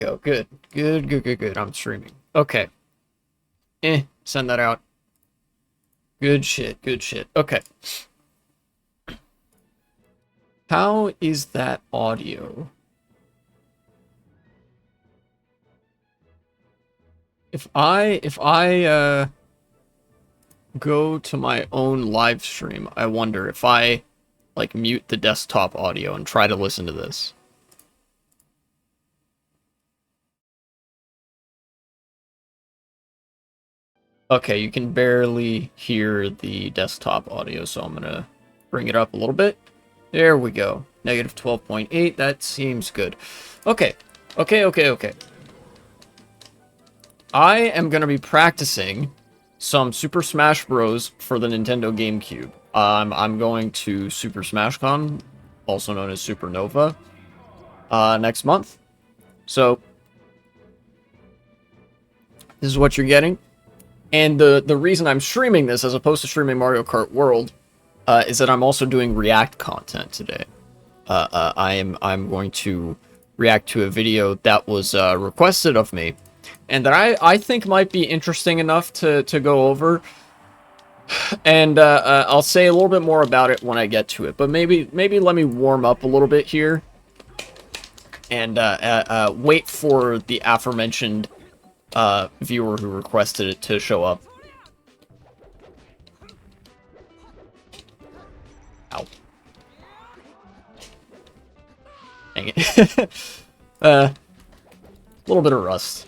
Go. Good. Good, good, good, good. I'm streaming. Okay. Send that out. Good shit, good shit. Okay. How is that audio? If I go to my own live stream, I wonder if I like mute the desktop audio and try to listen to this. Okay, you can barely hear the desktop audio, so I'm gonna bring it up a little bit. There we go. Negative 12.8, that seems good. Okay, okay. I am gonna be practicing some Super Smash Bros. For the Nintendo GameCube. I'm going to Super Smash Con, also known as Supernova, next month. So, this is what you're getting. And the reason I'm streaming this, as opposed to streaming Mario Kart World, is that I'm also doing React content today. I'm going to react to a video that was requested of me, and that I think might be interesting enough to go over. And I'll say a little bit more about it when I get to it. But maybe let me warm up a little bit here, and wait for the aforementioned viewer who requested it to show up. Ow. Dang it. A little bit of rust.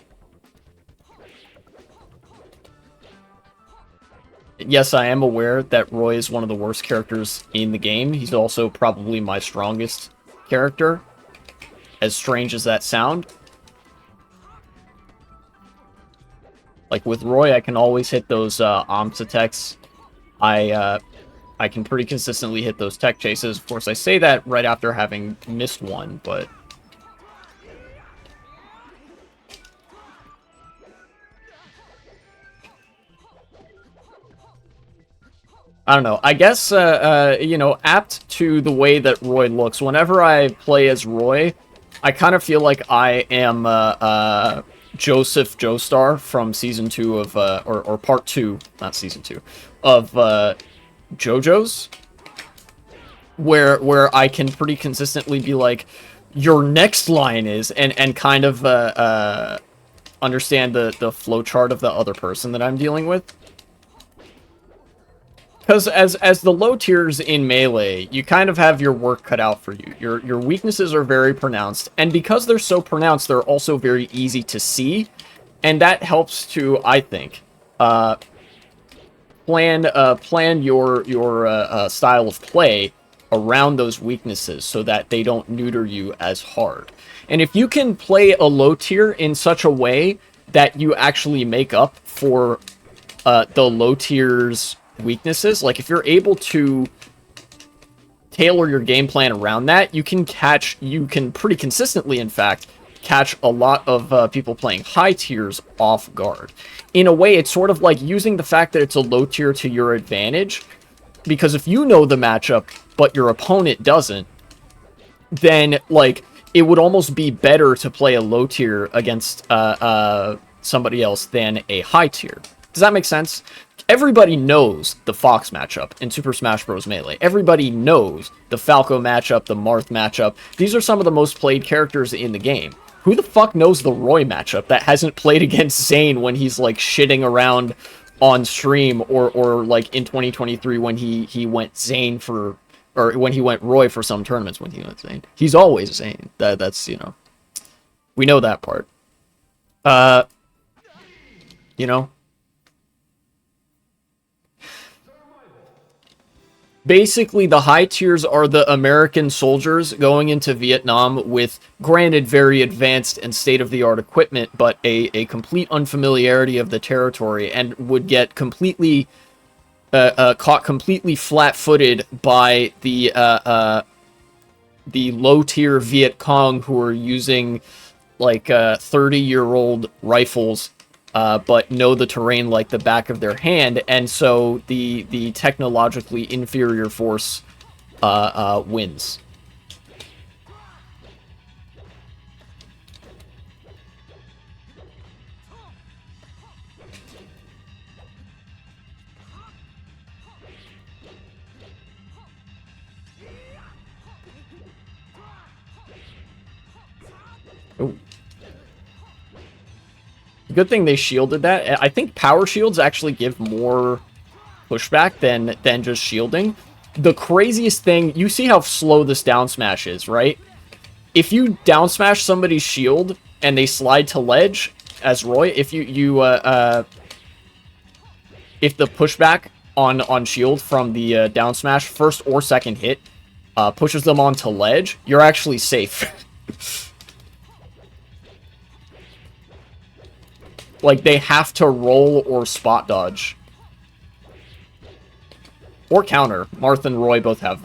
Yes, I am aware that Roy is one of the worst characters in the game. He's also probably my strongest character, as strange as that sound. Like, with Roy, I can always hit those OMS attacks. I can pretty consistently hit those tech chases. Of course, I say that right after having missed one, but... I don't know. I guess, you know, apt to the way that Roy looks. Whenever I play as Roy, I kind of feel like I am Joseph Joestar from Season 2 of, or Part 2, not Season 2, of JoJo's. Where I can pretty consistently be like, your next line is, and kind of understand the flowchart of the other person that I'm dealing with. Because as the low tiers in Melee, you kind of have your work cut out for you. Your weaknesses are very pronounced, and because they're so pronounced, they're also very easy to see, and that helps to, I think, plan your style of play around those weaknesses so that they don't neuter you as hard. And if you can play a low tier in such a way that you actually make up for the low tier's weaknesses, like if you're able to tailor your game plan around that, you can pretty consistently, in fact, catch a lot of people playing high tiers off guard. In a way, it's sort of like using the fact that it's a low tier to your advantage, because if you know the matchup, but your opponent doesn't, then, like, it would almost be better to play a low tier against somebody else than a high tier. Does that make sense? Everybody knows the Fox matchup in Super Smash Bros. Melee. Everybody knows the Falco matchup, the Marth matchup. These are some of the most played characters in the game. Who the fuck knows the Roy matchup that hasn't played against Zane when he's, like, shitting around on stream, or like, in 2023 when he went Zane for... Or when he went Roy for some tournaments when he went Zane. He's always Zane. That's, you know... We know that part. You know? Basically, the high tiers are the American soldiers going into Vietnam with, granted, very advanced and state-of-the-art equipment, but a complete unfamiliarity of the territory, and would get completely caught completely flat-footed by the low-tier Viet Cong who are using, like, 30-year-old rifles, but know the terrain like the back of their hand, and so the technologically inferior force wins. Good thing they shielded that. I think power shields actually give more pushback than just shielding. The craziest thing, you see how slow this down smash is, right? If you down smash somebody's shield and they slide to ledge, as Roy, if if the pushback on shield from the down smash first or second hit pushes them onto ledge, you're actually safe. Like, they have to roll or spot dodge. Or counter. Marth and Roy both have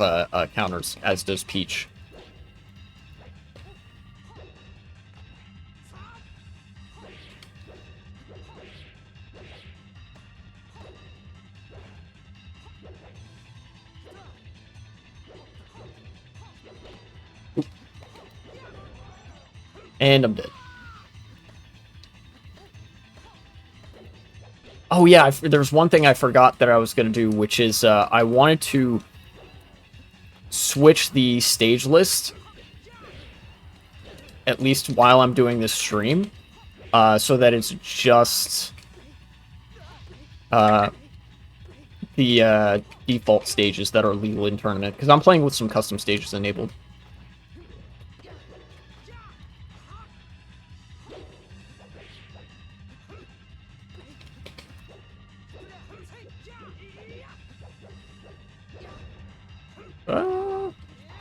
counters, as does Peach. And I'm dead. Oh yeah, there's one thing I forgot that I was going to do, which is I wanted to switch the stage list, at least while I'm doing this stream, so that it's just the default stages that are legal in tournament, because I'm playing with some custom stages enabled.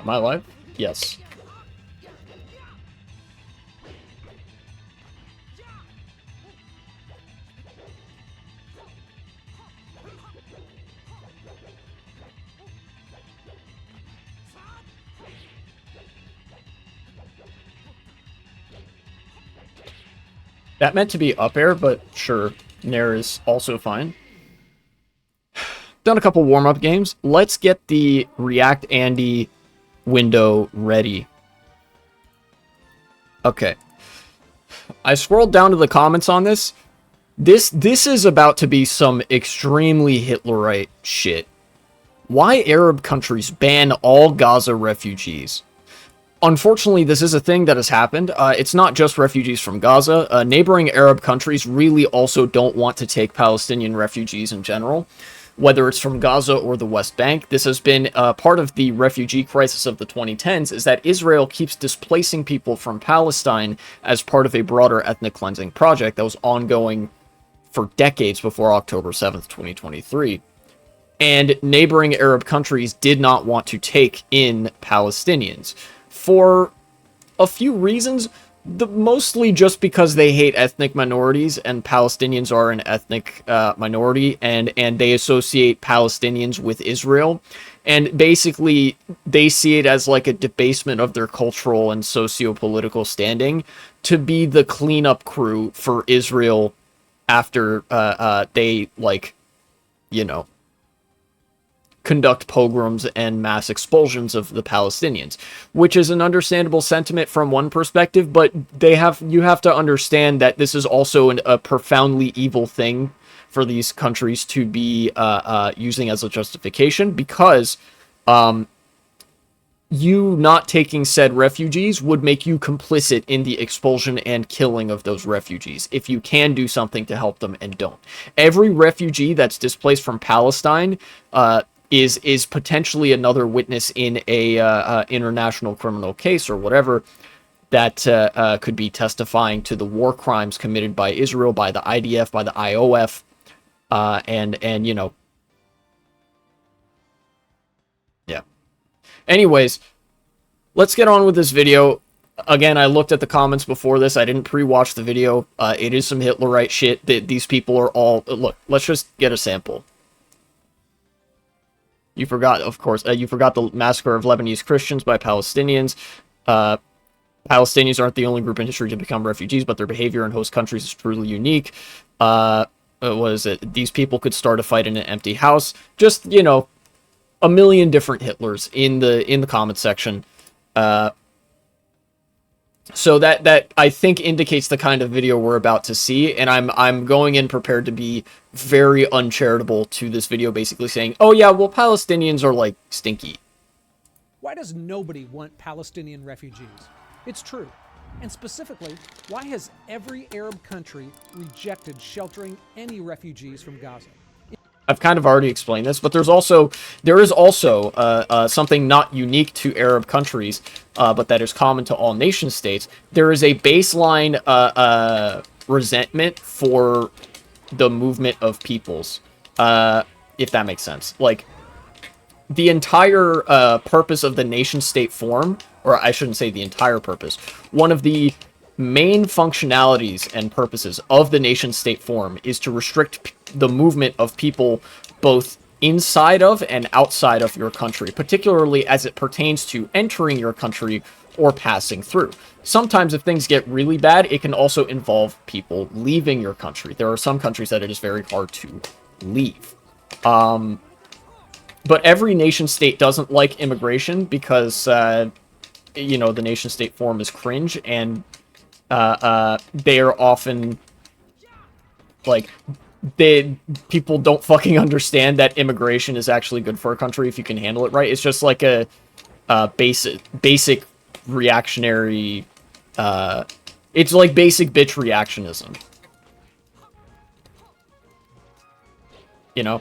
Am I alive? Yes. That meant to be up air, but sure, Nair is also fine. Done a couple warm-up games. Let's get the React Andy window ready. Okay. I scrolled down to the comments on this. This is about to be some extremely Hitlerite shit. Why Arab countries ban all Gaza refugees? Unfortunately, this is a thing that has happened. It's not just refugees from Gaza. Neighboring Arab countries really also don't want to take Palestinian refugees in general, whether it's from Gaza or the West Bank. This has been part of the refugee crisis of the 2010s, is that Israel keeps displacing people from Palestine as part of a broader ethnic cleansing project that was ongoing for decades before October 7th, 2023. And neighboring Arab countries did not want to take in Palestinians for a few reasons, mostly just because they hate ethnic minorities, and Palestinians are an ethnic minority, and they associate Palestinians with Israel, and basically they see it as like a debasement of their cultural and socio-political standing to be the cleanup crew for Israel after they, like, you know, conduct pogroms and mass expulsions of the Palestinians, which is an understandable sentiment from one perspective, but you have to understand that this is also a profoundly evil thing for these countries to be using as a justification, because you not taking said refugees would make you complicit in the expulsion and killing of those refugees if you can do something to help them and don't. Every refugee that's displaced from Palestine is potentially another witness in a international criminal case or whatever that could be testifying to the war crimes committed by Israel, by the IDF, by the IOF, and you know, yeah. Anyways, let's get on with this video. Again, I looked at the comments before this. I didn't pre-watch the video. It is some Hitlerite shit. These people are all... Look, let's just get a sample. You forgot, of course, you forgot the massacre of Lebanese Christians by Palestinians. Palestinians aren't the only group in history to become refugees, but their behavior in host countries is truly unique. These people could start a fight in an empty house. Just, you know, a million different Hitlers in the comment section. So that I think indicates the kind of video we're about to see, and I'm going in prepared to be very uncharitable to this video, basically saying, oh yeah, well, Palestinians are like stinky. Why does nobody want Palestinian refugees? It's true. And specifically, why has every Arab country rejected sheltering any refugees from Gaza? I've kind of already explained this, but there is also something not unique to Arab countries, but that is common to all nation states. There is a baseline resentment for the movement of peoples, if that makes sense. Like, the entire purpose of the nation state form, or I shouldn't say the entire purpose, one of the main functionalities and purposes of the nation state form is to restrict the movement of people both inside of and outside of your country, particularly as it pertains to entering your country or passing through. Sometimes if things get really bad, it can also involve people leaving your country. There are some countries that it is very hard to leave. But every nation state doesn't like immigration because, you know, the nation state form is cringe, and they are often, like, people don't fucking understand that immigration is actually good for a country if you can handle it right. It's just like a basic reactionary, it's like basic bitch reactionism. You know?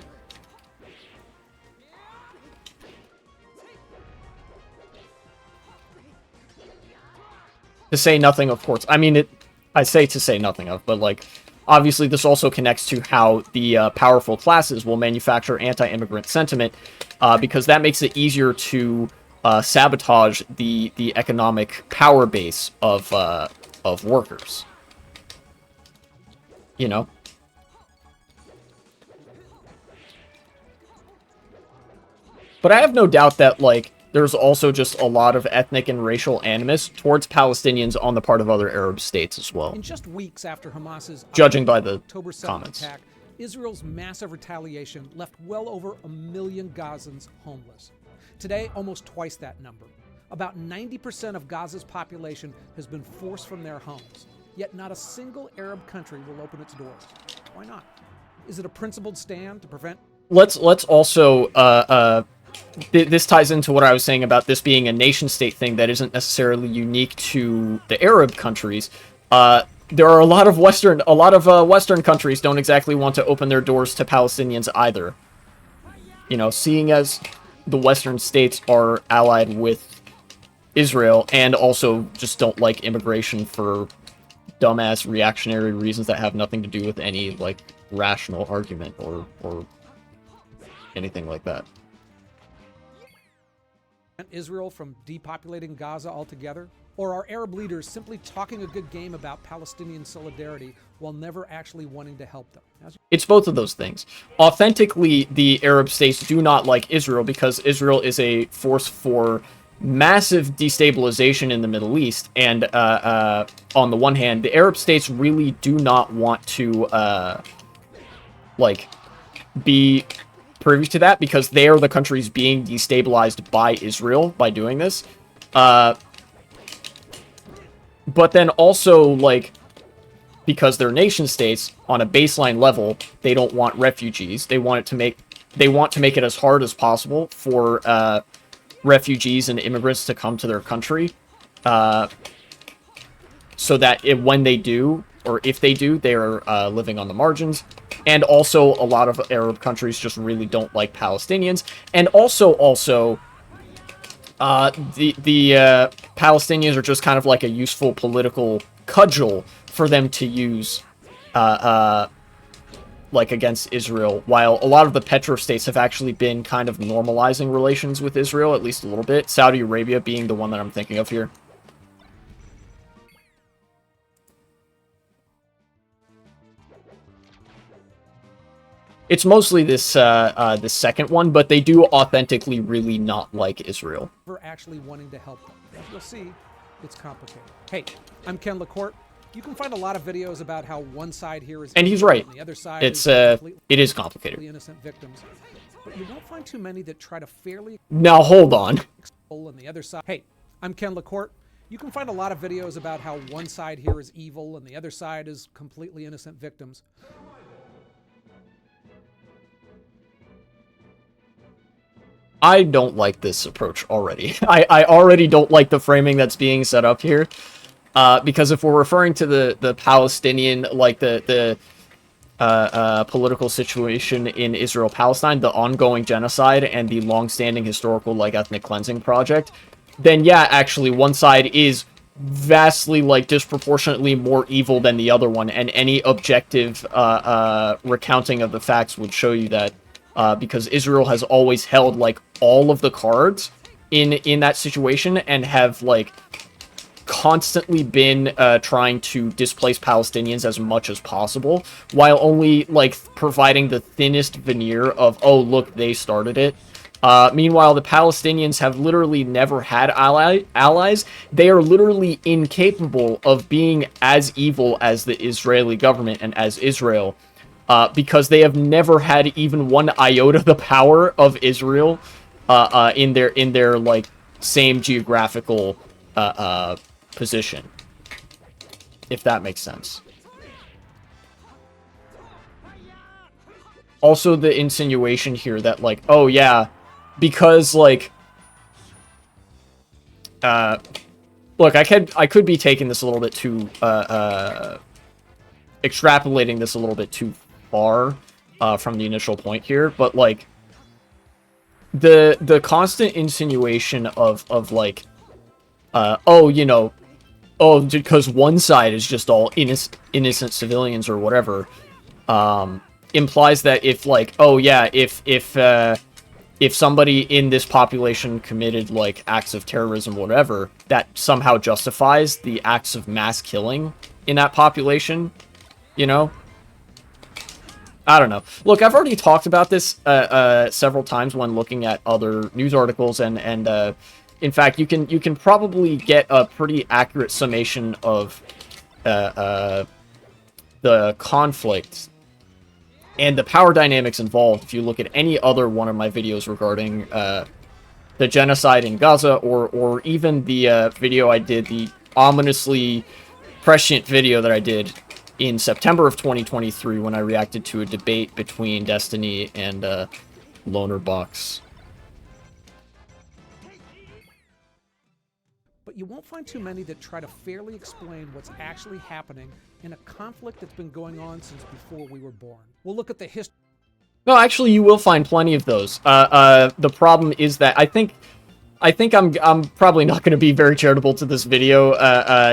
To say nothing, of course. I mean, I say to say nothing of, but, like, obviously this also connects to how the powerful classes will manufacture anti-immigrant sentiment, because that makes it easier to sabotage the economic power base of workers. You know? But I have no doubt that, like, there's also just a lot of ethnic and racial animus towards Palestinians on the part of other Arab states as well. In just weeks after Hamas's judging by the October 7th comments. attack, Israel's massive retaliation left well over 1 million Gazans homeless. Today, almost twice that number. About 90% of Gaza's population has been forced from their homes. Yet not a single Arab country will open its doors. Why not? Is it a principled stand to prevent... Let's also this ties into what I was saying about this being a nation-state thing that isn't necessarily unique to the Arab countries. There are a lot of Western countries don't exactly want to open their doors to Palestinians either. You know, seeing as the Western states are allied with Israel and also just don't like immigration for dumbass reactionary reasons that have nothing to do with any, like, rational argument or anything like that. Israel from depopulating Gaza altogether? Or are Arab leaders simply talking a good game about Palestinian solidarity while never actually wanting to help them? It's both of those things. Authentically, the Arab states do not like Israel because Israel is a force for massive destabilization in the Middle East. And on the one hand, the Arab states really do not want to, like, be privy to that because they are the countries being destabilized by Israel by doing this. But then also, like, because they're nation states on a baseline level, they don't want refugees. They want to make it as hard as possible for refugees and immigrants to come to their country, so that when they do, or if they do, they are living on the margins. And also, a lot of Arab countries just really don't like Palestinians. And also, the Palestinians are just kind of like a useful political cudgel for them to use, like, against Israel, while a lot of the petrostates have actually been kind of normalizing relations with Israel, at least a little bit. Saudi Arabia being the one that I'm thinking of here. It's mostly this this second one, but they do authentically really not like Israel. We're actually wanting to help them. As you'll see, it's complicated. Hey, I'm Ken LaCourte. You can find a lot of videos about how one side here is... And he's right. And the other side it is complicated. Innocent victims. But you won't find too many that try to fairly... Now, hold on. ...on the other side. Hey, I'm Ken LaCourte. You can find a lot of videos about how one side here is evil and the other side is completely innocent victims. I don't like this approach already. I already don't like the framing that's being set up here. Because if we're referring to the Palestinian, like the political situation in Israel-Palestine, the ongoing genocide, and the long-standing historical, like, ethnic cleansing project, then yeah, actually, one side is vastly, like, disproportionately more evil than the other one, and any objective recounting of the facts would show you that, because Israel has always held, like, all of the cards in that situation, and have, like, constantly been trying to displace Palestinians as much as possible, while only, like, providing the thinnest veneer of, oh, look, they started it. Meanwhile, the Palestinians have literally never had allies. They are literally incapable of being as evil as the Israeli government and as Israel, because they have never had even one iota the power of Israel in their like same geographical position, if that makes sense. Also, the insinuation here that, like, oh yeah, because, like, look, I could be taking this a little bit too, extrapolating this a little bit too far, from the initial point here, but, like, the constant insinuation of like, oh, you know, oh, because one side is just all innocent civilians or whatever, implies that if, like, oh yeah, if somebody in this population committed, like, acts of terrorism or whatever, that somehow justifies the acts of mass killing in that population, you know? I don't know. Look, I've already talked about this several times when looking at other news articles, and in fact, you can probably get a pretty accurate summation of the conflict and the power dynamics involved if you look at any other one of my videos regarding the genocide in Gaza, or even the video I did, the ominously prescient video that I did in September of 2023 when I reacted to a debate between Destiny and Loner Box. But you won't find too many that try to fairly explain what's actually happening in a conflict that's been going on since before we were born. We'll look at the history. No, actually, you will find plenty of those. The problem is that I think I'm probably not going to be very charitable to this video,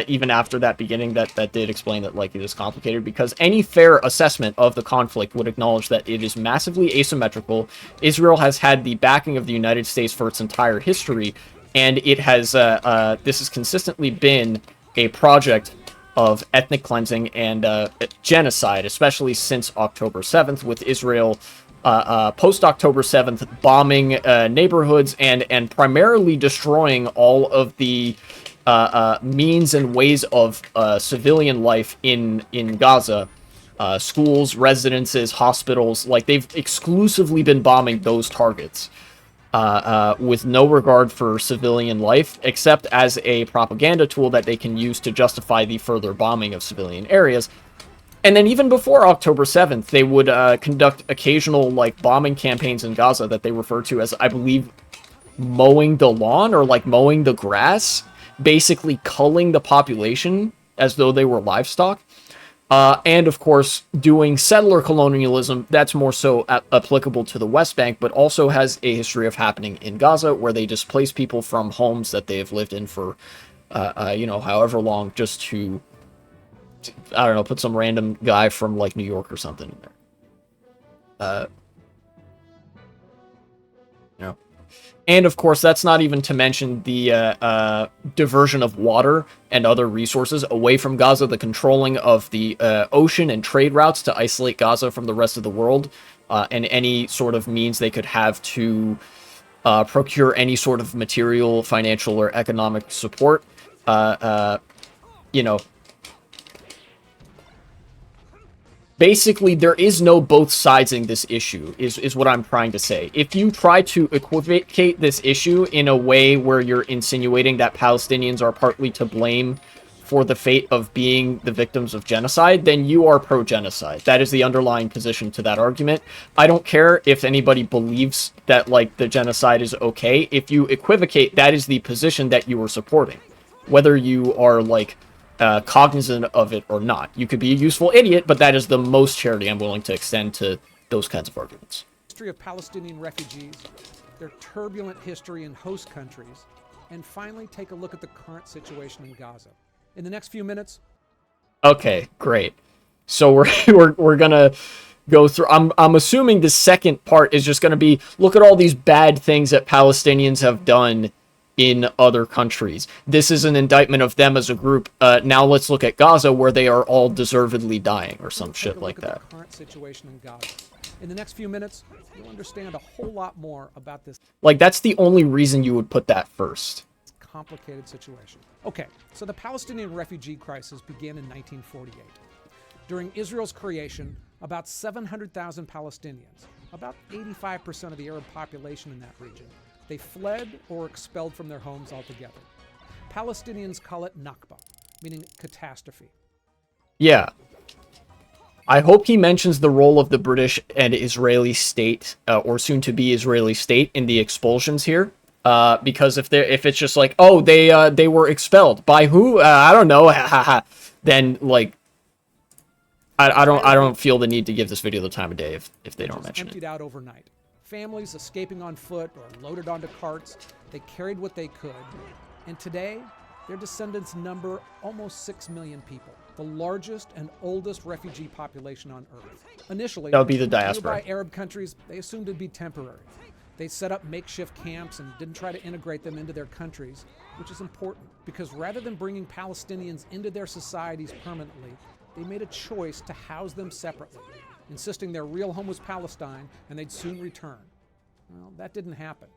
even after that beginning that did explain that, like, it is complicated, because any fair assessment of the conflict would acknowledge that it is massively asymmetrical. Israel has had the backing of the United States for its entire history, and it has this has consistently been a project of ethnic cleansing and genocide, especially since October 7th, with Israel post-October 7th bombing neighborhoods and primarily destroying all of the means and ways of civilian life in Gaza. Schools, residences, hospitals, like, they've exclusively been bombing those targets. With no regard for civilian life, except as a propaganda tool that they can use to justify the further bombing of civilian areas. And then even before October 7th, they would conduct occasional, like, bombing campaigns in Gaza that they refer to as, I believe, mowing the lawn, or, like, mowing the grass, basically culling the population as though they were livestock. And, of course, doing settler colonialism, that's more so applicable to the West Bank, but also has a history of happening in Gaza, where they displace people from homes that they have lived in for, you know, however long, just to, I don't know, put some random guy from, like, New York or something in there. You know. And, of course, that's not even to mention the diversion of water and other resources away from Gaza, the controlling of the ocean and trade routes to isolate Gaza from the rest of the world, and any sort of means they could have to procure any sort of material, financial, or economic support. You know, basically, there is no both sidesing this issue, is what I'm trying to say. If you try to equivocate this issue in a way where you're insinuating that Palestinians are partly to blame for the fate of being the victims of genocide, then you are pro-genocide. That is the underlying position to that argument. I don't care if anybody believes that, like, the genocide is okay. If you equivocate, that is the position that you are supporting. Whether you are, like, cognizant of it or not. You could be a useful idiot, but that is the most charity I'm willing to extend to those kinds of arguments. History of Palestinian refugees, their turbulent history in host countries, and finally take a look at the current situation in Gaza. In the next few minutes. Okay, great. So we're gonna go through. I'm assuming the second part is just gonna be look at all these bad things that Palestinians have done in other countries. This is an indictment of them as a group. Now let's look at Gaza, where they are all deservedly dying, or some shit like that. The current situation in Gaza. In the next few minutes, you'll understand a whole lot more about this. Like, that's the only reason you would put that first. Complicated situation. Okay, so the Palestinian refugee crisis began in 1948. During Israel's creation, about 700,000 Palestinians, about 85% of the Arab population in that region, they fled or expelled from their homes altogether. Palestinians call it Nakba, meaning catastrophe. Yeah. I hope he mentions the role of the British and Israeli state, or soon-to-be Israeli state, in the expulsions here. Because if it's just like, oh, they were expelled by who? I don't know. Then like, I don't feel the need to give this video the time of day if they don't mention it. Emptied out overnight. Families escaping on foot or loaded onto carts. They carried what they could, and today their descendants number almost 6 million people, the largest and oldest refugee population on Earth. Initially, that would be the diaspora. Nearby Arab countries, they assumed it'd be temporary. They set up makeshift camps and didn't try to integrate them into their countries, which is important because rather than bringing Palestinians into their societies permanently, they made a choice to house them separately, insisting their real home was Palestine and they'd soon return. Well, that didn't happen.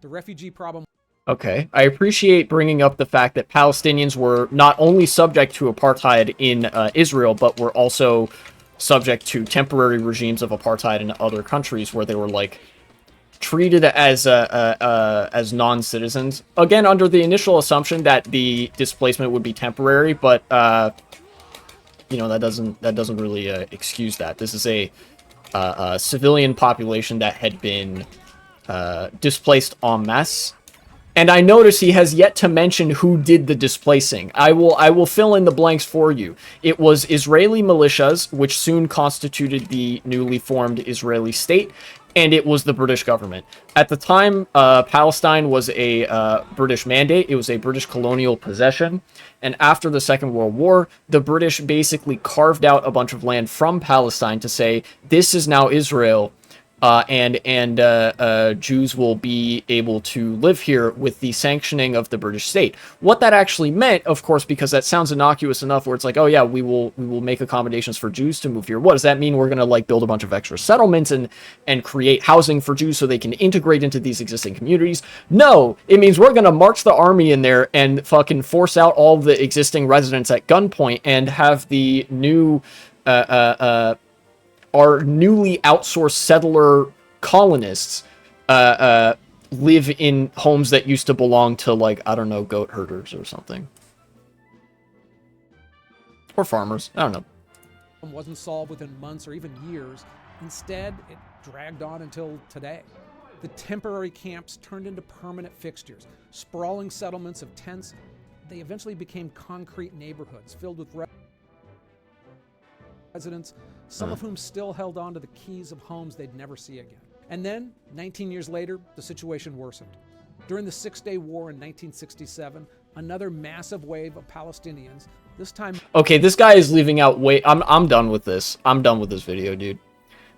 The refugee problem... Okay, I appreciate bringing up the fact that Palestinians were not only subject to apartheid in Israel, but were also subject to temporary regimes of apartheid in other countries where they were, like, treated as non-citizens. Again, under the initial assumption that the displacement would be temporary, but, you know, that doesn't really excuse that. This is a civilian population that had been displaced en masse. And I notice he has yet to mention who did the displacing. I will fill in the blanks for you. It was Israeli militias, which soon constituted the newly formed Israeli state, and it was the British government. At the time, Palestine was a British mandate. It was a British colonial possession. And after the Second World War, the British basically carved out a bunch of land from Palestine to say, this is now Israel. And Jews will be able to live here with the sanctioning of the British state. What that actually meant, of course, because that sounds innocuous enough where it's like, oh yeah, we will make accommodations for Jews to move here. What does that mean? We're going to like build a bunch of extra settlements and create housing for Jews so they can integrate into these existing communities? No, it means we're going to march the army in there and fucking force out all the existing residents at gunpoint and have the new our newly outsourced settler colonists live in homes that used to belong to, like, I don't know, goat herders or something. Or farmers. I don't know. Wasn't solved within months or even years. Instead, it dragged on until today. The temporary camps turned into permanent fixtures. Sprawling settlements of tents, they eventually became concrete neighborhoods filled with residents, some of whom still held on to the keys of homes they'd never see again. And then, 19 years later, the situation worsened. During the Six-Day War in 1967, another massive wave of Palestinians, this time... Okay, this guy is leaving out way... I'm done with this. I'm done with this video, dude.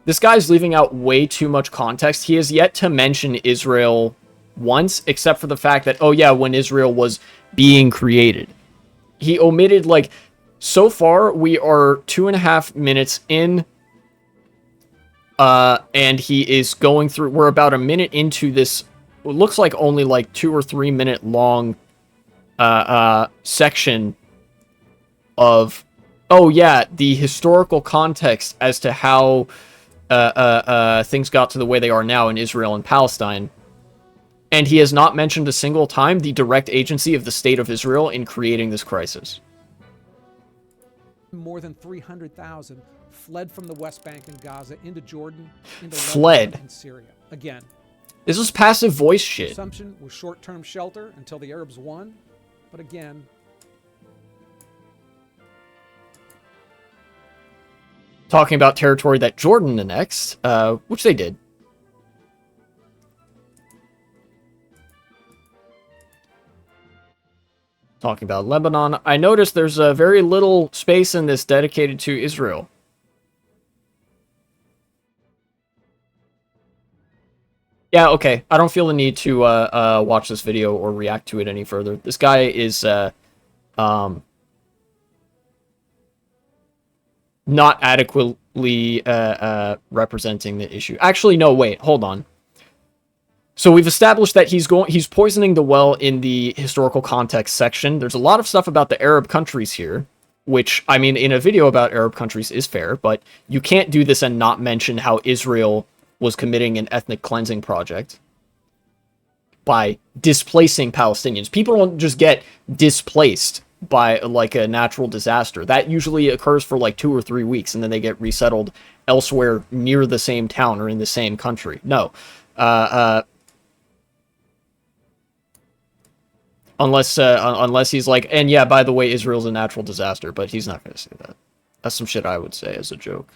This guy's leaving out way too much context. He has yet to mention Israel once, except for the fact that, oh yeah, when Israel was being created. He omitted, like... So far, we are 2.5 minutes in, and he is going through, we're about a minute into this, it looks like only like 2 or 3 minute long, section of, oh yeah, the historical context as to how, things got to the way they are now in Israel and Palestine. And he has not mentioned a single time the direct agency of the State of Israel in creating this crisis. More than 300,000 fled from the West Bank and Gaza into Jordan, into Lebanon and Syria. Again, this was passive voice shit. Assumption was short-term shelter until the Arabs won, but again, talking about territory that Jordan annexed, which they did. Talking about Lebanon, I noticed there's very little space in this dedicated to Israel. Yeah, okay. I don't feel the need to watch this video or react to it any further. This guy is not adequately representing the issue. Actually, no, wait, hold on. So we've established that he's poisoning the well in the historical context section. There's a lot of stuff about the Arab countries here, which, I mean, in a video about Arab countries is fair, but you can't do this and not mention how Israel was committing an ethnic cleansing project by displacing Palestinians. People don't just get displaced by, like, a natural disaster. That usually occurs for, like, 2 or 3 weeks, and then they get resettled elsewhere near the same town or in the same country. No. Unless he's like, and yeah, by the way, Israel's a natural disaster, but he's not going to say that. That's some shit I would say as a joke.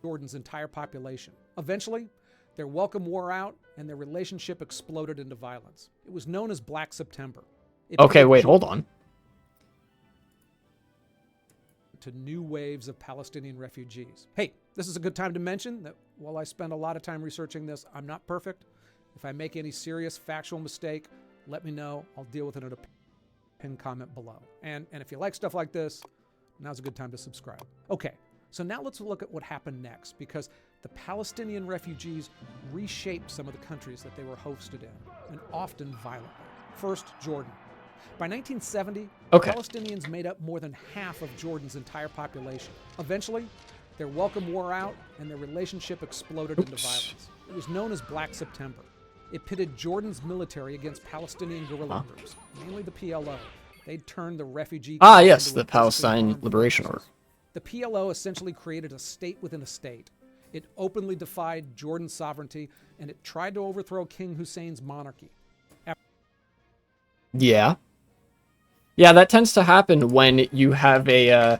Jordan's entire population. Eventually, their welcome wore out, and their relationship exploded into violence. It was known as Black September. Okay, wait, hold on. To new waves of Palestinian refugees. Hey, this is a good time to mention that while I spend a lot of time researching this, I'm not perfect. If I make any serious factual mistake, let me know. I'll deal with it in a pinned comment below. And if you like stuff like this, now's a good time to subscribe. Okay, so now let's look at what happened next, because the Palestinian refugees reshaped some of the countries that they were hosted in, and often violently. First, Jordan. By 1970, Palestinians made up more than half of Jordan's entire population. Eventually, their welcome wore out, and their relationship exploded into violence. It was known as Black September. It pitted Jordan's military against Palestinian guerrilla groups, mainly the PLO. They'd turned the refugee... yes, the Palestine Liberation Army. The PLO essentially created a state within a state. It openly defied Jordan's sovereignty, and it tried to overthrow King Hussein's monarchy. Yeah. Yeah, that tends to happen when you have a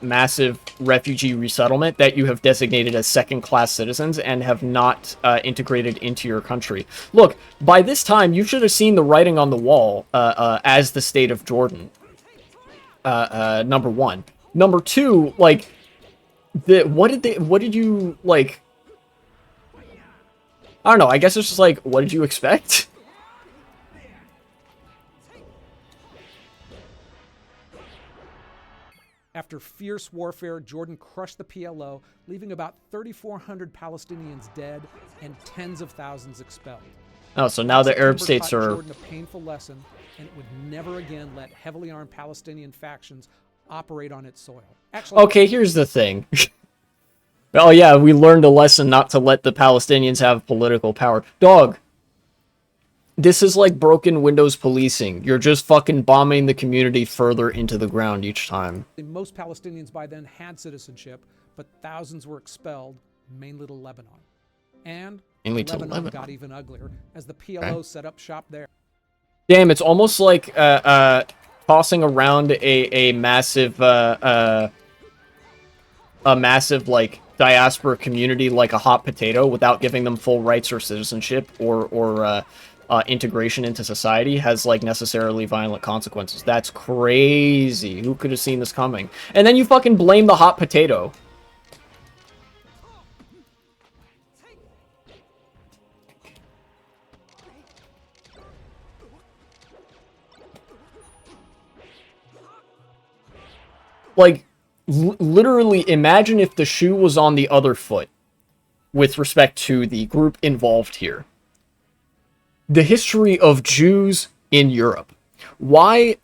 massive refugee resettlement that you have designated as second-class citizens and have not integrated into your country. Look, by this time, you should have seen the writing on the wall as the state of Jordan. Number one. Number two, like, what did you, like... I don't know, I guess it's just like, what did you expect? After fierce warfare, Jordan crushed the PLO, leaving about 3,400 Palestinians dead and tens of thousands expelled. Oh, so now the Arab states are... Jordan a painful lesson, and it would never again let heavily armed Palestinian factions operate on its soil. Actually, okay, here's the thing. Oh yeah, we learned a lesson not to let the Palestinians have political power. Dog. This is like broken Windows policing. You're just fucking bombing the community further into the ground each time. Most Palestinians by then had citizenship, but thousands were expelled, mainly to Lebanon. And Lebanon got even uglier as the PLO set up shop there. Damn, it's almost like tossing around a massive like diaspora community like a hot potato without giving them full rights or citizenship or integration into society has, like, necessarily violent consequences. That's crazy. Who could have seen this coming? And then you fucking blame the hot potato. Like, literally, imagine if the shoe was on the other foot with respect to the group involved here. The history of Jews in Europe. Why,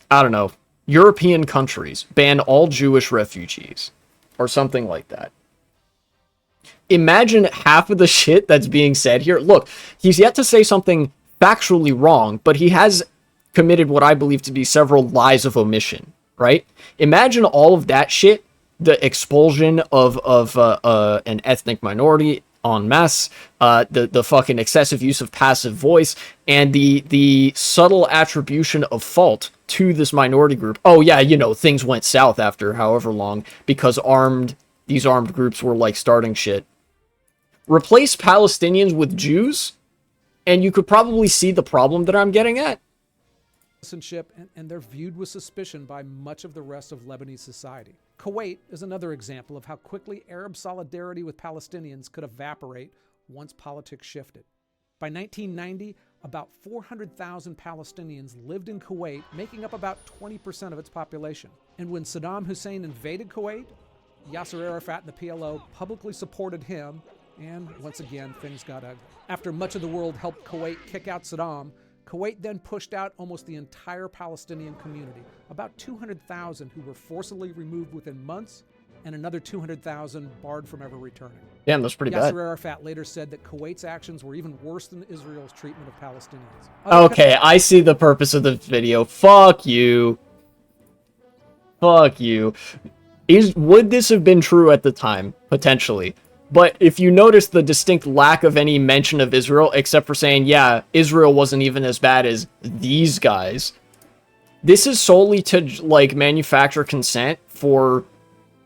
I don't know, European countries ban all Jewish refugees or something like that. Imagine half of the shit that's being said here. Look, he's yet to say something factually wrong, but he has committed what I believe to be several lies of omission, right? Imagine all of that shit, the expulsion of an ethnic minority, en masse, the fucking excessive use of passive voice, and the subtle attribution of fault to this minority group. Oh yeah, you know, things went south after however long because these armed groups were like starting shit. Replace Palestinians with Jews, and you could probably see the problem that I'm getting at. Citizenship, and they're viewed with suspicion by much of the rest of Lebanese society. Kuwait is another example of how quickly Arab solidarity with Palestinians could evaporate once politics shifted. By 1990, about 400,000 Palestinians lived in Kuwait, making up about 20% of its population. And when Saddam Hussein invaded Kuwait, Yasser Arafat and the PLO publicly supported him, and once again, things got ugly. After much of the world helped Kuwait kick out Saddam, Kuwait then pushed out almost the entire Palestinian community, about 200,000 who were forcibly removed within months, and another 200,000 barred from ever returning. Damn, that's pretty bad. Yasser Arafat later said that Kuwait's actions were even worse than Israel's treatment of Palestinians. Okay, I see the purpose of the video. Fuck you. Fuck you. Would this have been true at the time? Potentially. But if you notice the distinct lack of any mention of Israel, except for saying, yeah, Israel wasn't even as bad as these guys, this is solely to, like, manufacture consent for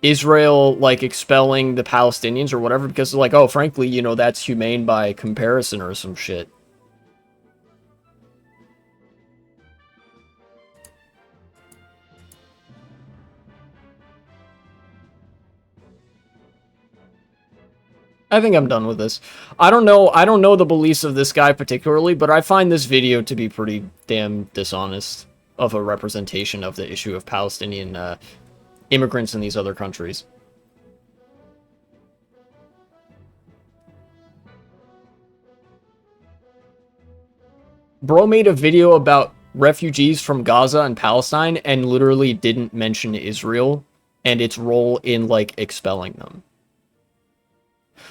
Israel, like, expelling the Palestinians or whatever, because, like, oh, frankly, you know, that's humane by comparison or some shit. I think I'm done with this. I don't know the beliefs of this guy particularly, but I find this video to be pretty damn dishonest of a representation of the issue of Palestinian immigrants in these other countries. Bro made a video about refugees from Gaza and Palestine and literally didn't mention Israel and its role in, like, expelling them.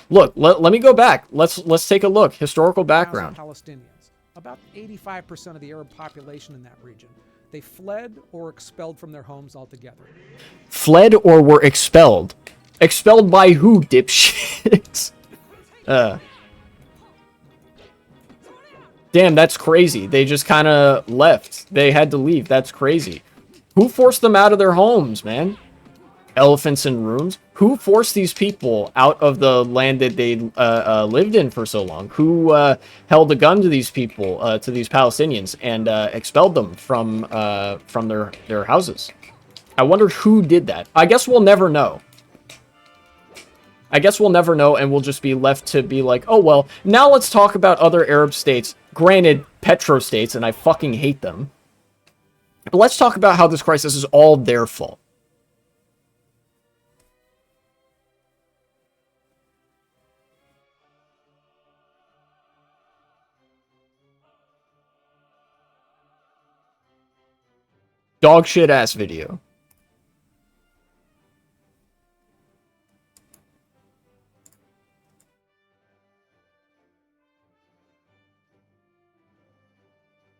Look, let me go back. Let's take a look. Historical background. Palestinians, about 85% of the Arab population in that region. They fled or expelled from their homes altogether. Fled or were expelled? Expelled by who, dipshits? Damn, that's crazy. They just kind of left. They had to leave. That's crazy. Who forced them out of their homes, man? Elephants in rooms? Who forced these people out of the land that they lived in for so long? Who held a gun to these people, to these Palestinians, and expelled them from their houses? I wonder who did that. I guess we'll never know. I guess we'll never know, and we'll just be left to be like, oh, well, now let's talk about other Arab states. Granted, petro-states, and I fucking hate them. But let's talk about how this crisis is all their fault. Dog shit ass video.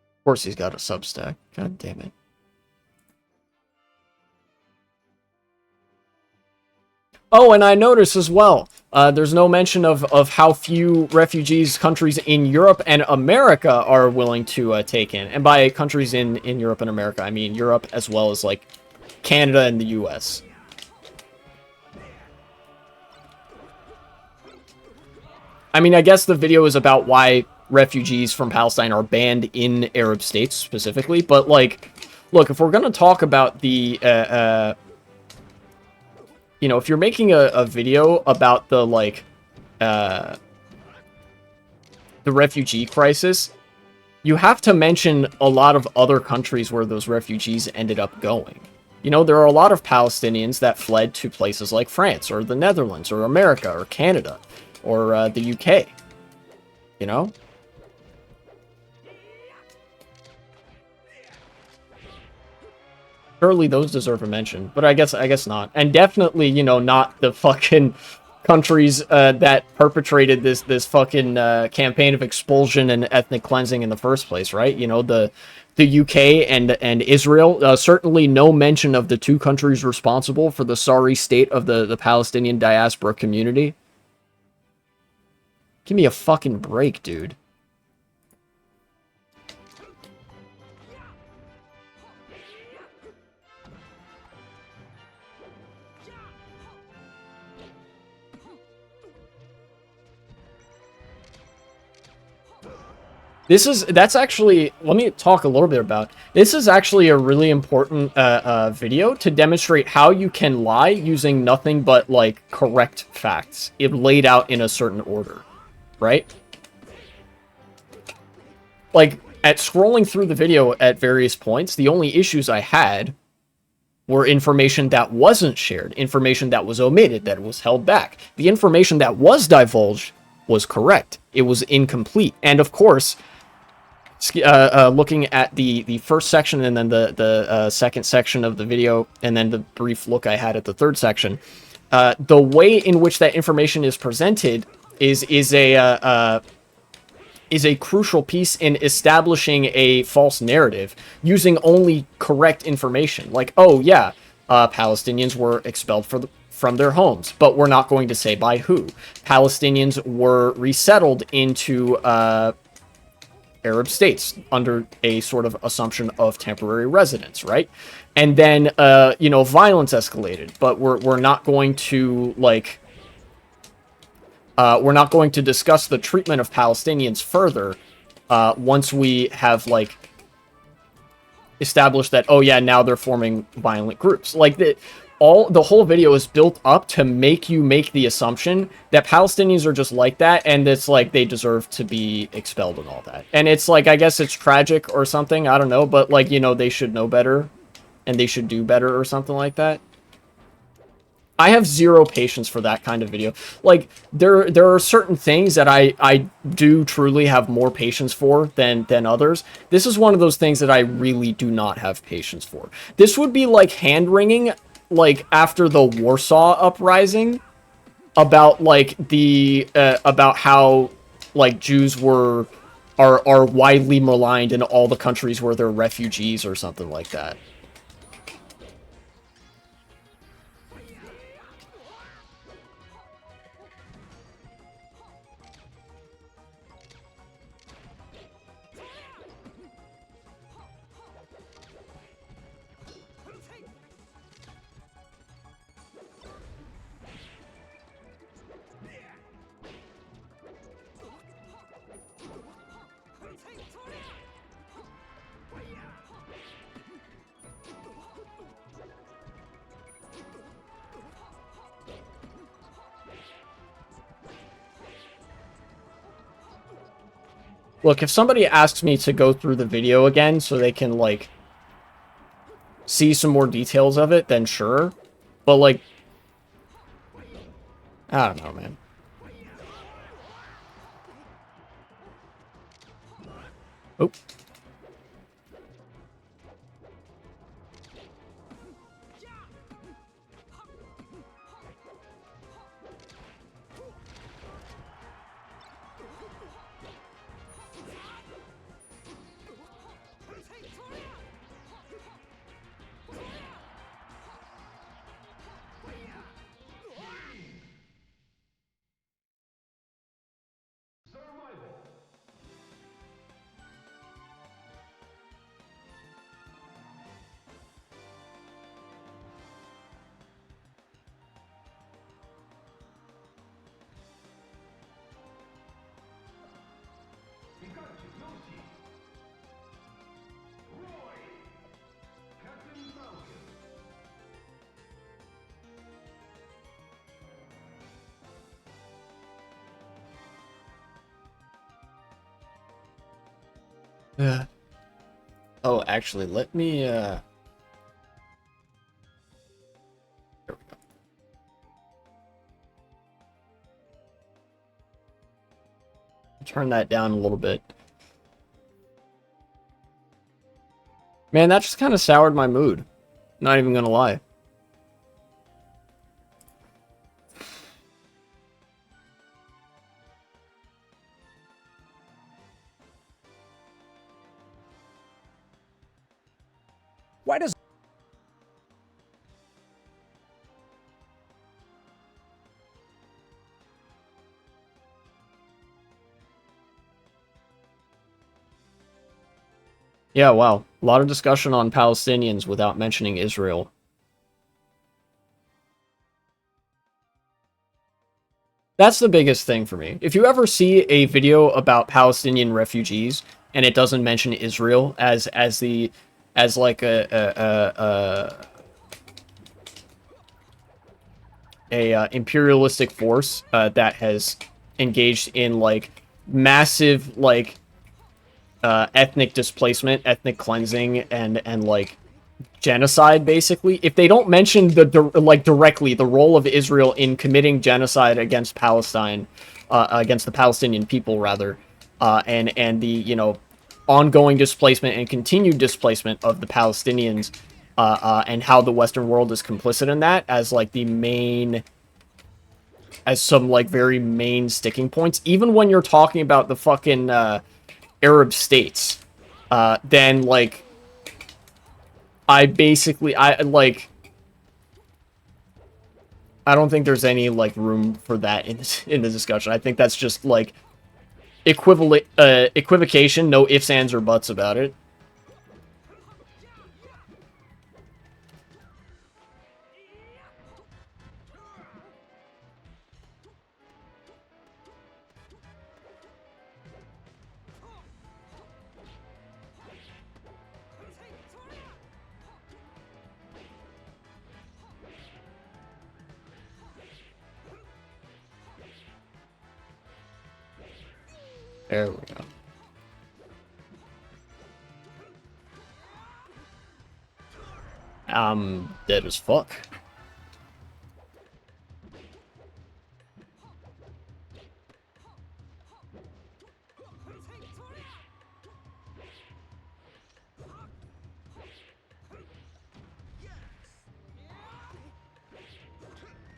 Of course he's got a Substack. God damn it. Oh, and I noticed as well, there's no mention of how few refugees countries in Europe and America are willing to take in. And by countries in Europe and America, I mean Europe as well as, like, Canada and the US. I mean, I guess the video is about why refugees from Palestine are banned in Arab states specifically, but, like, look, if we're gonna talk about the, you know, if you're making a video about the, like, the refugee crisis, you have to mention a lot of other countries where those refugees ended up going. You know, there are a lot of Palestinians that fled to places like France, or the Netherlands, or America, or Canada, or the UK. You know? Surely those deserve a mention, but I guess not. And definitely, you know, not the fucking countries that perpetrated this fucking campaign of expulsion and ethnic cleansing in the first place, right? You know, the UK and Israel. Certainly no mention of the two countries responsible for the sorry state of the Palestinian diaspora community. Give me a fucking break, dude. That's actually, let me talk a little bit about, this is actually a really important video to demonstrate how you can lie using nothing but, like, correct facts, if laid out in a certain order, right? Like, at scrolling through the video at various points, the only issues I had were information that wasn't shared, information that was omitted, that was held back. The information that was divulged was correct. It was incomplete. And of course, looking at the first section and then the second section of the video, and then the brief look I had at the third section, the way in which that information is presented is a crucial piece in establishing a false narrative using only correct information. Like, oh yeah, Palestinians were expelled from their homes, but we're not going to say by who. Palestinians were resettled into Arab states under a sort of assumption of temporary residence, right? And then, you know, violence escalated, but we're not going to, like, we're not going to discuss the treatment of Palestinians further once we have, like, established that, oh yeah, now they're forming violent groups. Like, the whole video is built up to make you make the assumption that Palestinians are just like that, and it's like they deserve to be expelled and all that. And it's like, I guess it's tragic or something, I don't know, but, like, you know, they should know better, and they should do better or something like that. I have zero patience for that kind of video. Like, there are certain things that I do truly have more patience for than others. This is one of those things that I really do not have patience for. This would be like hand-wringing, like, after the Warsaw Uprising, about, like, the, about how, like, Jews are widely maligned in all the countries where they're refugees or something like that. Look, if somebody asks me to go through the video again so they can, like, see some more details of it, then sure. But, like, I don't know, man. Oh. Yeah. Oh, actually, let me, there we go. Turn that down a little bit. Man, that just kind of soured my mood. Not even gonna lie. Why does Yeah, wow. A lot of discussion on Palestinians without mentioning Israel. That's the biggest thing for me. If you ever see a video about Palestinian refugees and it doesn't mention Israel as the as like a imperialistic force that has engaged in like massive like ethnic displacement, ethnic cleansing, and like genocide, basically. If they don't mention like directly the role of Israel in committing genocide against Palestine, against the Palestinian people, rather, and the ongoing displacement and continued displacement of the Palestinians, and how the Western world is complicit in that as like the main, as some like very main sticking points, even when you're talking about the fucking Arab states, then like I like I don't think there's any like room for that in the discussion. I think that's just like equivocation, no ifs, ands, or buts about it. There we go. I'm dead as fuck.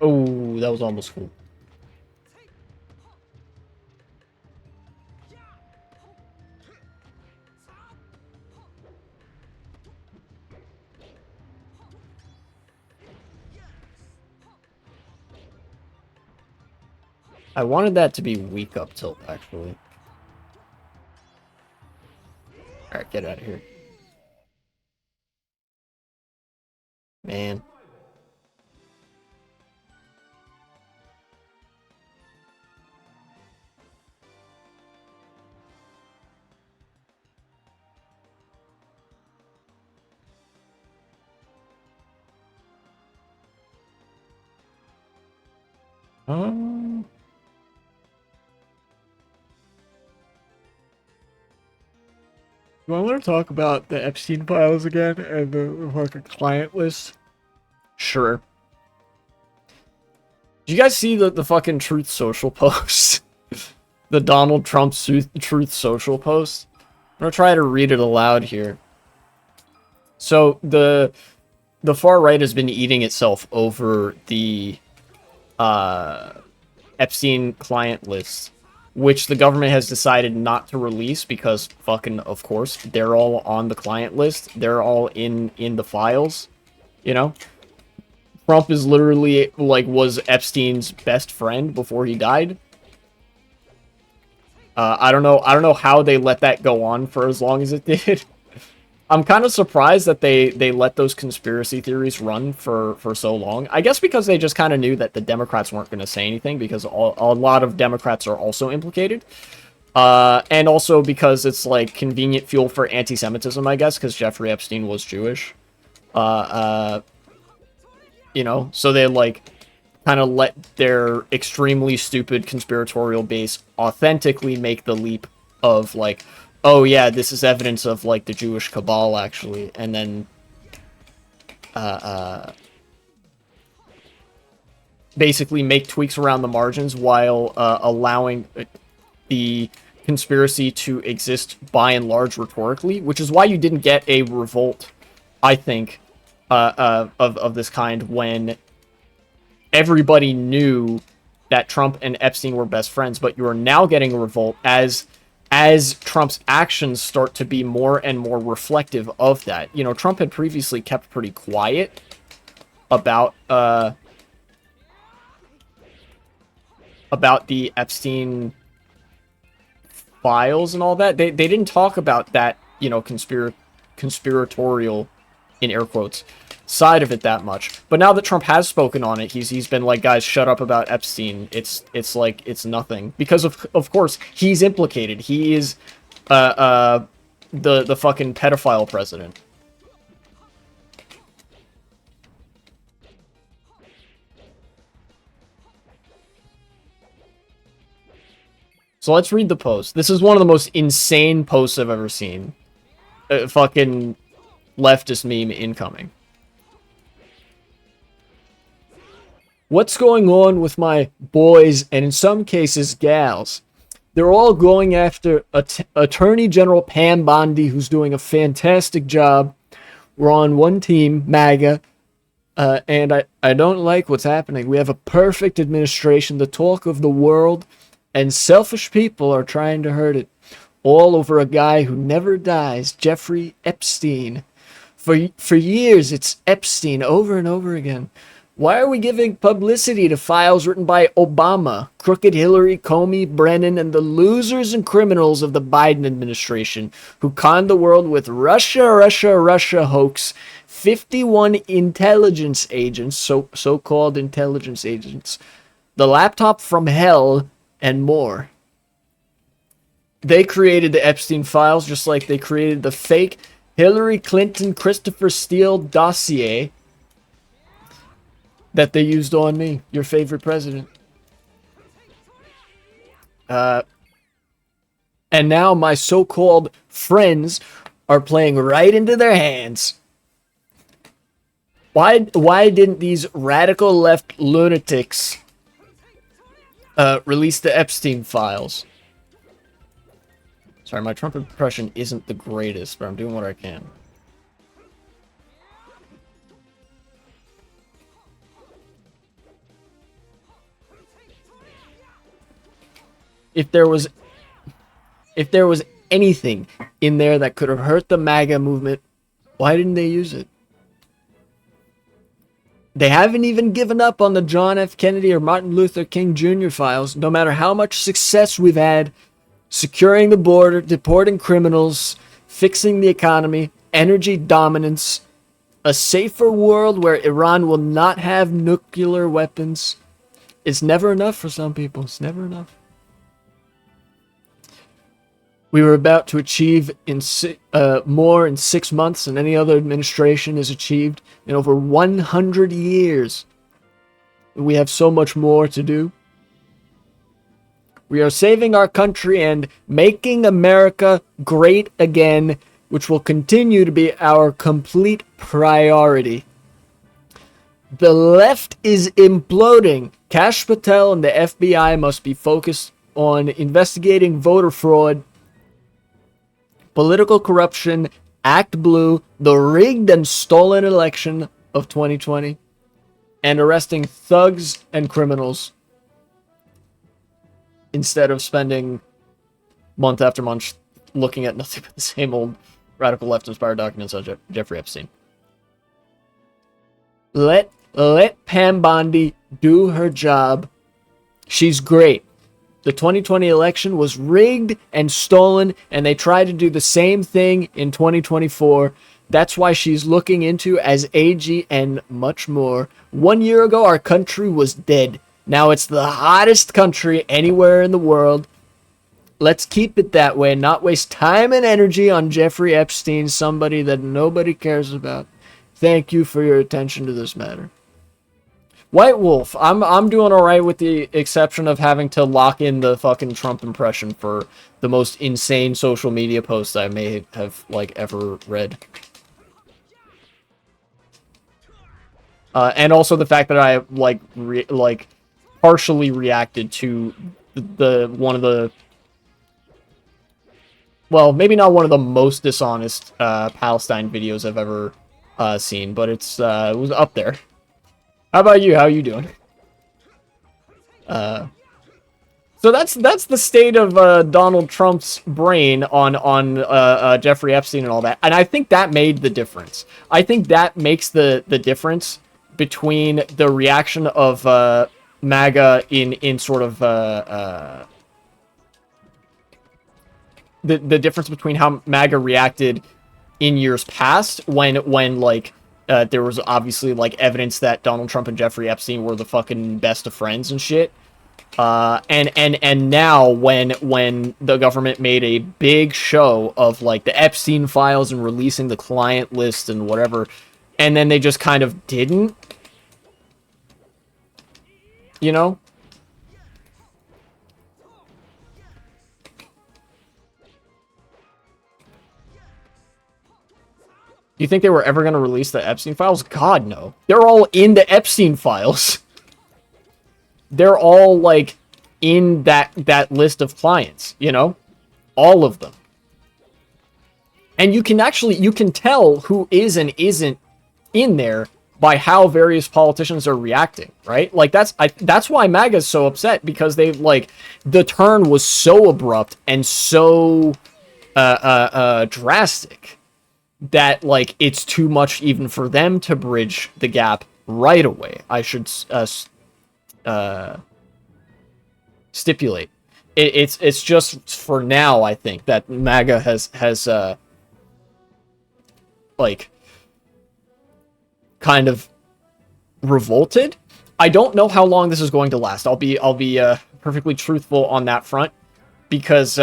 Oh, that was almost cool. I wanted that to be weak up tilt, actually. Alright, get out of here. Man. Um, do I want to talk about the Epstein files again and the fucking client list? Sure. Did you guys see the fucking Truth Social post? The Donald Trump Truth Social post? I'm gonna try to read it aloud here. So the far right has been eating itself over the Epstein client list, which the government has decided not to release because fucking, of course, they're all on the client list. They're all in the files, you know? Trump is literally like was Epstein's best friend before he died. I don't know. I don't know how they let that go on for as long as it did. I'm kind of surprised that they let those conspiracy theories run for so long. I guess because they just kind of knew that the Democrats weren't going to say anything because a lot of Democrats are also implicated. And also because it's like convenient fuel for anti-Semitism, I guess, because Jeffrey Epstein was Jewish. You know, so they like kind of let their extremely stupid conspiratorial base authentically make the leap of like, oh yeah, this is evidence of like the Jewish cabal actually, and then basically make tweaks around the margins while allowing the conspiracy to exist by and large rhetorically, which is why you didn't get a revolt, I think, of this kind when everybody knew that Trump and Epstein were best friends, but you are now getting a revolt as Trump's actions start to be more and more reflective of that. You know, Trump had previously kept pretty quiet about the Epstein files and all that. They didn't talk about that, you know, conspiratorial, in air quotes, side of it that much. But now that Trump has spoken on it, he's been like, guys, shut up about Epstein. It's like it's nothing, because of course he's implicated. He is the fucking pedophile president. So let's read the post. This is one of the most insane posts I've ever seen. Fucking leftist meme incoming. What's going on with my boys, and in some cases gals? They're all going after Attorney General Pam Bondi, who's doing a fantastic job. We're on one team, MAGA, and I don't like what's happening. We have a perfect administration, the talk of the world, and selfish people are trying to hurt it. All over a guy who never dies, Jeffrey Epstein. For years, it's Epstein over and over again. Why are we giving publicity to files written by Obama, crooked Hillary, Comey, Brennan, and the losers and criminals of the Biden administration who conned the world with Russia hoax, 51 intelligence agents, so-called intelligence agents, the laptop from hell, and more? They created the Epstein files just like they created the fake Hillary Clinton Christopher Steele dossier that they used on me, your favorite president. And now my so-called friends are playing right into their hands. Why didn't these radical left lunatics release the Epstein files? Sorry, my Trump impression isn't the greatest, but I'm doing what I can. If there was anything in there that could have hurt the MAGA movement, why didn't they use it? They haven't even given up on the John F. Kennedy or Martin Luther King Jr. files, no matter how much success we've had securing the border, deporting criminals, fixing the economy, energy dominance, a safer world where Iran will not have nuclear weapons. It's never enough for some people. It's never enough. We were about to achieve more in 6 months than any other administration has achieved in over 100 years. We have so much more to do. We are saving our country and making America great again, which will continue to be our complete priority. The left is imploding. Kash Patel and the FBI must be focused on investigating voter fraud, political corruption, Act Blue, the rigged and stolen election of 2020, and arresting thugs and criminals, instead of spending month after month looking at nothing but the same old radical left-inspired documents on Jeffrey Epstein. Let Pam Bondi do her job. She's great. The 2020 election was rigged and stolen, and they tried to do the same thing in 2024. That's why she's looking into as AG and much more. 1 year ago, our country was dead. Now it's the hottest country anywhere in the world. Let's keep it that way, not waste time and energy on Jeffrey Epstein, somebody that nobody cares about. Thank you for your attention to this matter. White Wolf, I'm doing all right with the exception of having to lock in the fucking Trump impression for the most insane social media post I may have ever read. And also the fact that I partially reacted to one of the, well, maybe not one of the most dishonest Palestine videos I've ever seen, but it was up there. How about you? How are you doing? So that's the state of Donald Trump's brain on Jeffrey Epstein and all that, and I think that made the difference. I think that makes the difference between the reaction of MAGA in sort of the difference between how MAGA reacted in years past when like there was obviously like evidence that Donald Trump and Jeffrey Epstein were the fucking best of friends and shit. And now when the government made a big show of like the Epstein files and releasing the client list and whatever, and then they just kind of didn't, you know? You think they were ever going to release the Epstein files? God, no. They're all in the Epstein files. They're all, like, in that list of clients, you know? All of them. And you can tell who is and isn't in there by how various politicians are reacting, right? Like, that's why MAGA's so upset, because they, like, the turn was so abrupt and so, drastic that, like, it's too much even for them to bridge the gap right away. I should, stipulate. It's just for now, I think, that MAGA has like, kind of revolted. I don't know how long this is going to last. I'll be perfectly truthful on that front, because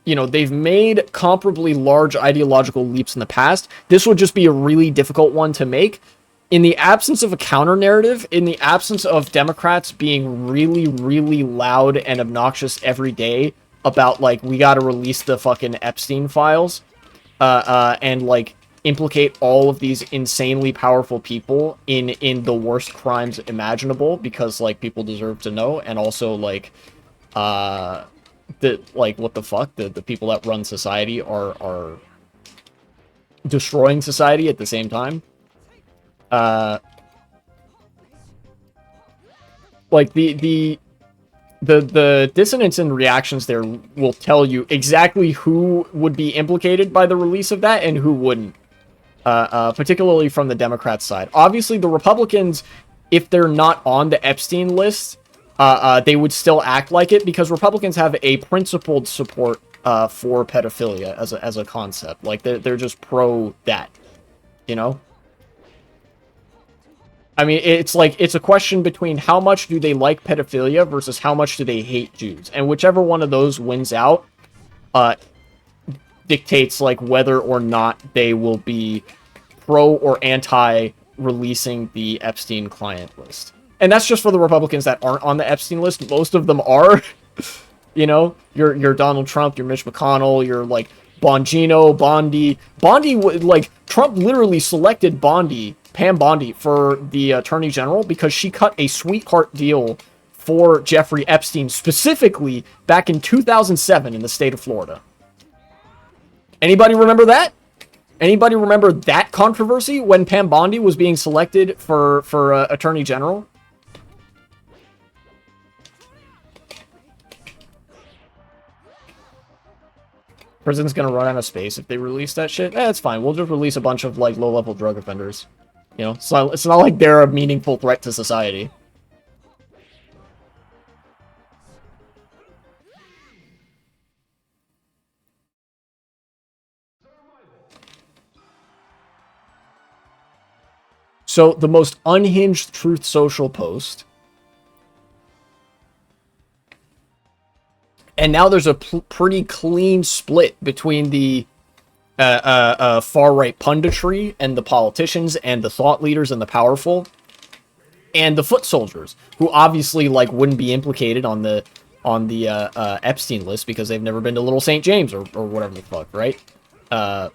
you know, they've made comparably large ideological leaps in the past. This would just be a really difficult one to make. In the absence of a counter-narrative, in the absence of Democrats being really, really loud and obnoxious every day about, like, we gotta release the fucking Epstein files, and, like, implicate all of these insanely powerful people in the worst crimes imaginable, because, like, people deserve to know, and also, like, like, what the fuck? The people that run society are destroying society at the same time. Like, the dissonance in reactions there will tell you exactly who would be implicated by the release of that and who wouldn't. Particularly from the Democrats' side. Obviously, the Republicans, if they're not on the Epstein list, they would still act like it, because Republicans have a principled support for pedophilia as a concept. Like, they're just pro that, you know? I mean, it's like, it's a question between how much do they like pedophilia versus how much do they hate Jews. And whichever one of those wins out, dictates, like, whether or not they will be pro or anti releasing the Epstein client list. And that's just for the Republicans that aren't on the Epstein list. Most of them are. You know, you're Donald Trump, you're Mitch McConnell, you're, like, Bongino, Bondi. Bondi, like, Trump literally selected Bondi, Pam Bondi, for the Attorney General because she cut a sweetheart deal for Jeffrey Epstein, specifically back in 2007 in the state of Florida. Anybody remember that? Anybody remember that controversy when Pam Bondi was being selected for Attorney General? Prison's gonna run out of space if they release that shit. It's fine. We'll just release a bunch of, like, low-level drug offenders. You know, so it's not like they're a meaningful threat to society. So, the most unhinged Truth Social post. And now there's a pretty clean split between the far-right punditry and the politicians and the thought leaders and the powerful and the foot soldiers, who obviously, like, wouldn't be implicated on the Epstein list because they've never been to Little St. James or whatever the fuck, right? The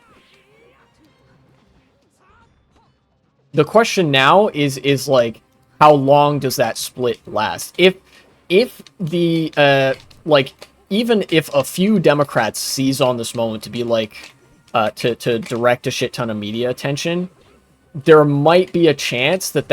question now is like, how long does that split last? If the like, even if a few Democrats seize on this moment to be like, to direct a shit ton of media attention, there might be a chance that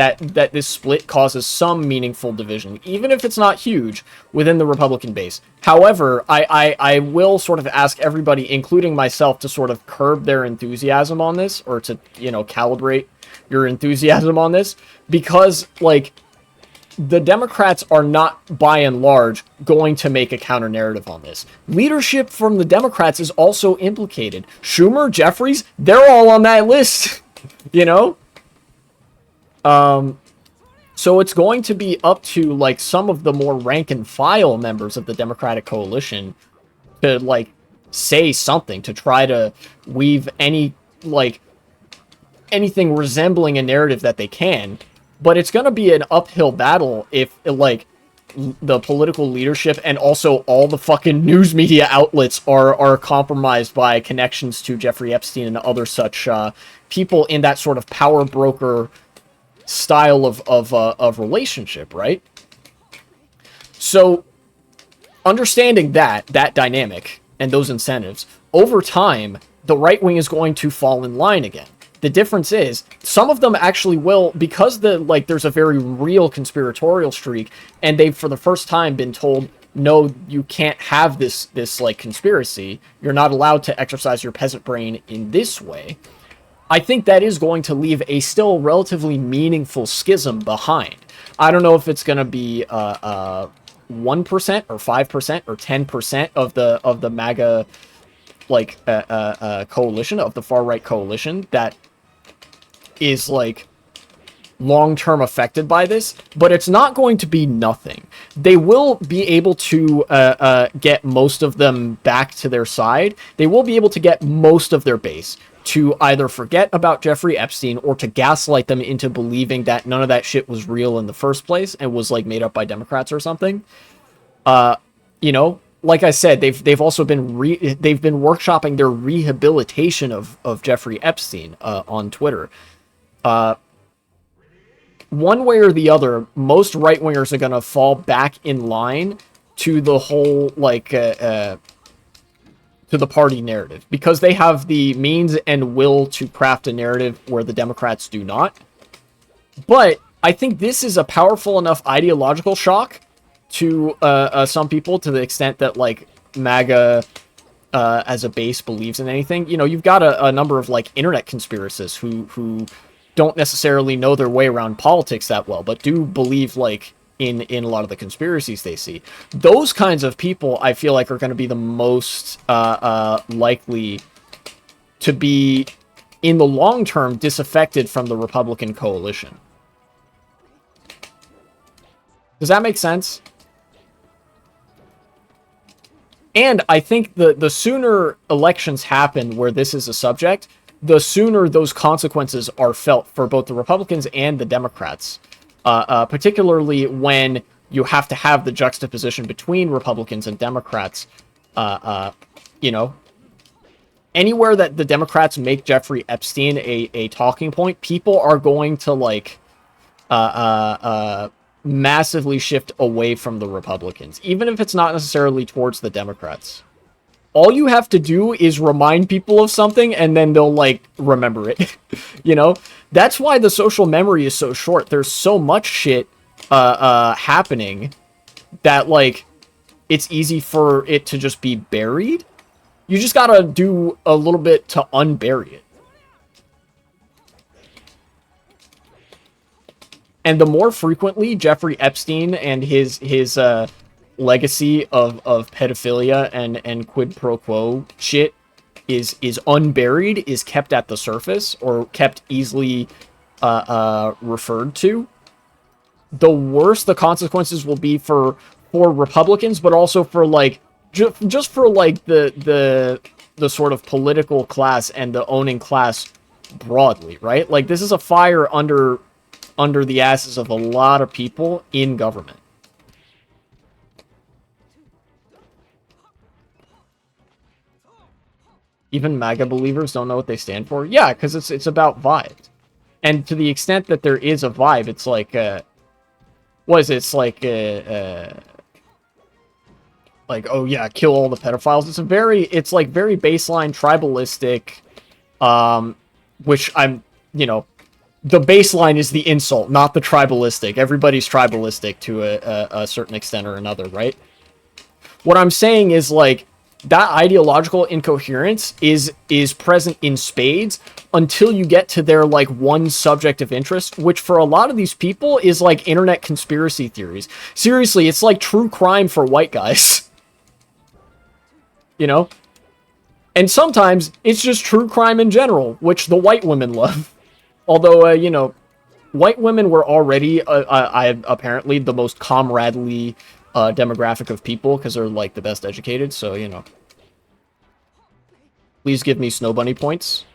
this split causes some meaningful division, even if it's not huge, within the Republican base. However, I will sort of ask everybody, including myself, to sort of curb their enthusiasm on this, or to, you know, calibrate your enthusiasm on this, because, like, the Democrats are not, by and large, going to make a counter narrative on this. Leadership from the Democrats is also implicated. Schumer, Jeffries, they're all on that list, you know? So it's going to be up to, like, some of the more rank and file members of the Democratic coalition to, like, say something, to try to weave any, like, anything resembling a narrative that they can. But it's going to be an uphill battle if, like, the political leadership and also all the fucking news media outlets are compromised by connections to Jeffrey Epstein and other such people in that sort of power broker style of relationship, right? So, understanding that dynamic and those incentives, over time, the right wing is going to fall in line again. The difference is, some of them actually will, because there's a very real conspiratorial streak, and they've for the first time been told, no, you can't have this like conspiracy. You're not allowed to exercise your peasant brain in this way. I think that is going to leave a still relatively meaningful schism behind. I don't know if it's going to be 1% or 5% or 10% of the MAGA coalition, of the far right coalition that is like long-term affected by this, but it's not going to be nothing. They will be able to get most of them back to their side. They will be able to get most of their base to either forget about Jeffrey Epstein or to gaslight them into believing that none of that shit was real in the first place and was like made up by Democrats or something. You know, like I said, they've also been they've been workshopping their rehabilitation of Jeffrey Epstein on Twitter. One way or the other, most right-wingers are going to fall back in line to the whole, like, to the party narrative, because they have the means and will to craft a narrative where the Democrats do not. But I think this is a powerful enough ideological shock to some people, to the extent that, like, MAGA as a base believes in anything. You know, you've got a number of, like, internet conspiracists who don't necessarily know their way around politics that well, but do believe, like, in a lot of the conspiracies they see. Those kinds of people, I feel like, are going to be the most likely to be, in the long term, disaffected from the Republican coalition. Does that make sense? And I think the sooner elections happen where this is a subject, the sooner those consequences are felt for both the Republicans and the Democrats. Particularly when you have to have the juxtaposition between Republicans and Democrats. You know, anywhere that the Democrats make Jeffrey Epstein a talking point, people are going to, like, massively shift away from the Republicans, even if it's not necessarily towards the Democrats. All you have to do is remind people of something, and then they'll, like, remember it. You know? That's why the social memory is so short. There's so much shit happening that, like, it's easy for it to just be buried. You just gotta do a little bit to unbury it. And the more frequently Jeffrey Epstein and his legacy of pedophilia and quid pro quo shit is unburied, is kept at the surface, or kept easily referred to, the worse the consequences will be for Republicans, but also for, like, just for, like, the sort of political class and the owning class broadly, right? Like, this is a fire under the asses of a lot of people in government. Even MAGA believers don't know what they stand for? Yeah, because it's about vibes. And to the extent that there is a vibe, it's like, what is it? It's like, oh yeah, kill all the pedophiles. It's like very baseline tribalistic, which you know, the baseline is the insult, not the tribalistic. Everybody's tribalistic to a certain extent or another, right? What I'm saying is, like, that ideological incoherence is present in spades until you get to their like one subject of interest, which for a lot of these people is like internet conspiracy theories. Seriously, it's like true crime for white guys. You know? And sometimes it's just true crime in general, which the white women love. Although, you know, white women were already apparently the most comradely demographic of people because they're like the best educated, so, you know. Please give me Snow Bunny points.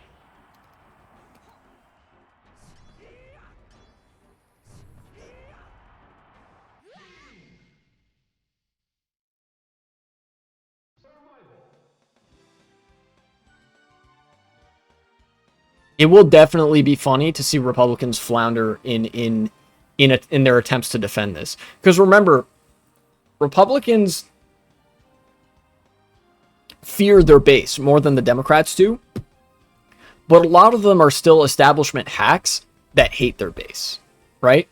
It will definitely be funny to see Republicans flounder in their attempts to defend this. Because remember, Republicans fear their base more than the Democrats do. But a lot of them are still establishment hacks that hate their base, right?